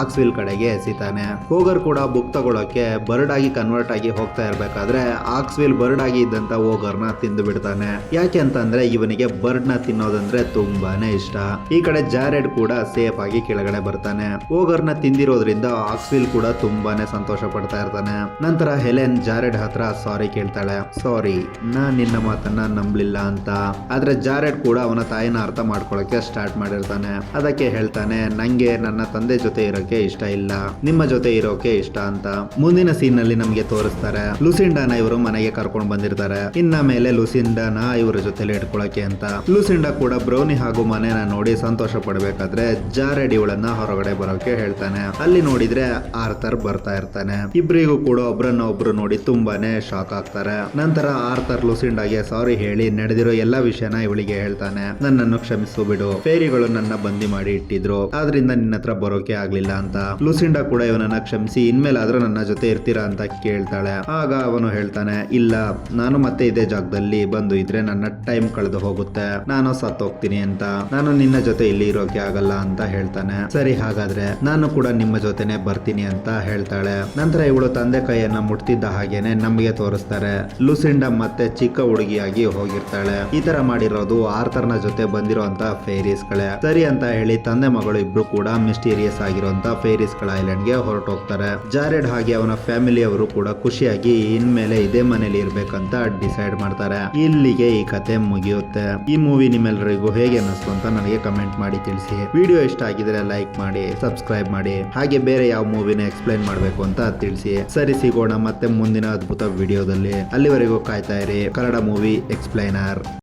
ಆಕ್ಸ್ವಿಲ್ ಕಡೆಗೆ ಎಸಿತಾನೆ. ಓಗರ್ ಕೂಡ ಬುಕ್ ತಗೊಳಕ್ಕೆ ಬರ್ಡ್ ಆಗಿ ಕನ್ವರ್ಟ್ ಆಗಿ ಹೋಗ್ತಾ ಇರ್ಬೇಕಾದ್ರೆ ಆಕ್ಸ್ವಿಲ್ ಬರ್ಡ್ ಆಗಿ ಇದ್ದಂತ ಓಗರ್ ನ ತಿಂದು ಬಿಡ್ತಾನೆ. ಯಾಕೆ ಅಂತಂದ್ರೆ ಇವನಿಗೆ ಬರ್ಡ್ ನ ತಿನ್ನೋದಂದ್ರೆ ತುಂಬಾನೇ ಇಷ್ಟ. ಈ ಕಡೆ ಜಾರೆಡ್ ಕೂಡ ಸೇಫ್ ಆಗಿ ಕೆಳಗಡೆ ಬರ್ತಾನೆ. ಓಗರ್ ನ ತಿಂದಿರೋದ್ರಿಂದ ಆಕ್ಸ್ವಿಲ್ ಕೂಡ ತುಂಬಾನೇ ಸಂತೋಷ ಪಡ್ತಾ ಇರ್ತಾನೆ. ನಂತರ ಹೆಲೆನ್ ಜಾರೆಡ್ ಹತ್ರ ಸಾರಿ ಕೇಳ್ತಾಳೆ, ಸಾರಿ ನಾನ್ ನಿನ್ನ ಮಾತನ್ನ ನಂಬಲಿಲ್ಲ ಅಂತ. ಆದ್ರೆ ಜಾರೆಡ್ ಕೂಡ ಅವನ ತಾಯಿನ ಅರ್ಥ ಮಾಡ್ಕೊಳಕ್ಕೆ ಸ್ಟಾರ್ಟ್ ಮಾಡಿರ್ತಾನೆ. ಅದಕ್ಕೆ ಹೇಳ್ತಾನೆ, ನಂಗೆ ನನ್ನ ತಂದೆ ಜೊತೆ ಇರೋಕೆ ಇಷ್ಟ ಇಲ್ಲ, ನಿಮ್ಮ ಜೊತೆ ಇರೋಕೆ ಇಷ್ಟ ಅಂತ. ಮುಂದಿನ ಸೀನ್ ನಲ್ಲಿ ನಮ್ಗೆ ತೋರಿಸ್ತಾರೆ ಲುಸಿಂಡಾನ ಇವರು ಮನೆಗೆ ಕರ್ಕೊಂಡು ಬಂದಿರ್ತಾರೆ. ಇನ್ನ ಮೇಲೆ ಲುಸಿಂಡಾನ ಇವರ ಜೊತೆಲಿ ಇಟ್ಕೊಳಕ್ಕೆ ಅಂತ. ಲುಸಿಂಡಾ ಕೂಡ ಬ್ರೌನಿ ಹಾಗೂ ಮನೆನ ನೋಡಿ ಸಂತೋಷ ಪಡ್ಬೇಕಾದ್ರೆ ಜಾರೆಡ್ ಇವಳನ್ನ ಹೊರಗಡೆ ಬರೋಕೆ ಹೇಳ್ತಾನೆ. ಅಲ್ಲಿ ನೋಡಿದ್ರೆ ಆರ್ಥರ್ ಬರ್ತಾ ಇರ್ತಾನೆ. ಇಬ್ಬರಿಗೂ ಕೂಡ ಒಬ್ರನ್ನ ಒಬ್ರು ನೋಡಿ ತುಂಬಾನೇ ಶಾಕ್ ಆಗ್ತಾರೆ. ನಂತರ ಆರ್ಥರ್ ಲುಸಿಂಡಾಗೆ ಸಾರಿ ಹೇಳಿ ನಡೆದಿರೋ ಎಲ್ಲಾ ವಿಷಯನ ಇವಳಿಗೆ ಹೇಳ್ತಾನೆ. ನನ್ನನ್ನು ಕ್ಷಮಿಸು ಬಿಡು, ಫೇರಿಗಳು ನನ್ನ ಬಂದಿ ಮಾಡಿ ಇಟ್ಟಿದ್ರು, ಆದ್ರಿಂದ ನಿನ್ನ ಹತ್ರ ಬರೋಕೆ ಆಗ್ಲಿಲ್ಲ ಅಂತ. ಲುಸಿಂಡಾ ಕೂಡ ಇವನನ್ನ ಕ್ಷಮಿಸಿ ಇನ್ಮೇಲಾದ್ರೂ ನನ್ನ ಜೊತೆ ಇರ್ತೀರಾ ಅಂತ ಕೇಳ್ತಾಳೆ. ಆಗ ಅವನು ಹೇಳ್ತಾನೆ, ಇಲ್ಲ, ನಾನು ಮತ್ತೆ ಇದೇ ಜಾಗದಲ್ಲಿ ಬಂದು ಇದ್ರೆ ನನ್ನ ಟೈಮ್ ಕಳೆದು ಹೋಗುತ್ತೆ, ನಾನು ಸತ್ತೋಗ್ತೀನಿ ಅಂತ. ನಾನು ನಿನ್ನ ಜೊತೆ ಇಲ್ಲಿ ಇರೋಕೆ ಆಗಲ್ಲ ಅಂತ ಹೇಳ್ತಾನೆ. ಸರಿ, ಹಾಗಾದ್ರೆ ನಾನು ಕೂಡ ನಿಮ್ಮ ಜೊತೆನೆ ಬರ್ತೀನಿ ಅಂತ ಹೇಳ್ತಾಳೆ. ನಂತರ ಇವಳು ತಂದೆ ಕೈಯನ್ನ ಮುಟ್ತಿದ್ದ ಹಾಗೇನೆ ನಮಗೆ ತೋರಿಸ್ತಾರೆ ಲುಸಿಂಡಾ ಮತ್ತೆ ಚಿಕ್ಕ ಹುಡುಗಿಯಾಗಿ ಹೋಗಿರ್ತಾಳೆ. ಈ ತರ ಮಾಡಿರೋದು ಆರ್ಥರ್ನ ಜೊತೆ ಬಂದಿರೋಂತ ಫೇರೀಸ್ ಗಳೇ. ಸರಿ ಅಂತ ಹೇಳಿ ತಂದೆ ಮಗಳು ಇಬ್ರು ಕೂಡ ಮಿಸ್ಟೀರಿಯಸ್ ಆಗಿರುವಂತ ಫೇರೀಸ್ ಗಳ ಐಲ್ಯಾಂಡ್ ಗೆ ಹೊರಟೋಗ್ತಾರೆ. ಜಾರೆಡ್ ಹಾಗೆ ಅವನ ಫ್ಯಾಮಿಲಿ ಅವರು ಕೂಡ ಖುಷಿಯಾಗಿ ಇನ್ಮೇಲೆ ಇದೇ ಮನೇಲಿ ಇರ್ಬೇಕಂತ ಡಿಸೈಡ್ ಮಾಡ್ತಾರೆ. ಇಲ್ಲಿಗೆ ಈ ಕತೆ ಮುಗಿಯುತ್ತೆ. ಈ ಮೂವಿ ನಿಮ್ಮೆಲ್ಲರಿಗೂ ಹೇಗೆ ಅನ್ನಿಸ್ತು ಅಂತ ನನಗೆ ಕಮೆಂಟ್ ಮಾಡಿ ತಿಳಿಸಿ. ತಿಳಿಸಿ. ವಿಡಿಯೋ ಇಷ್ಟ ಆಗಿದ್ರೆ ಲೈಕ್ ಮಾಡಿ, ಸಬ್ಸ್ಕ್ರೈಬ್ ಮಾಡಿ, ಹಾಗೆ ಬೇರೆ ಯಾವ ಮೂವಿನ ಎಕ್ಸ್ಪ್ಲೈನ್ ಮಾಡಬೇಕು ಅಂತ ತಿಳಿಸಿ. ಸರಿ, ಸಿಗೋಣ ಮತ್ತೆ ಮುಂದಿನ ಅದ್ಭುತ ವಿಡಿಯೋದಲ್ಲಿ. ಅಲ್ಲಿವರೆಗೂ ಕಾಯ್ತಾ ಇರಿ ಕನ್ನಡ ಮೂವಿ ಎಕ್ಸ್ಪ್ಲೈನರ್.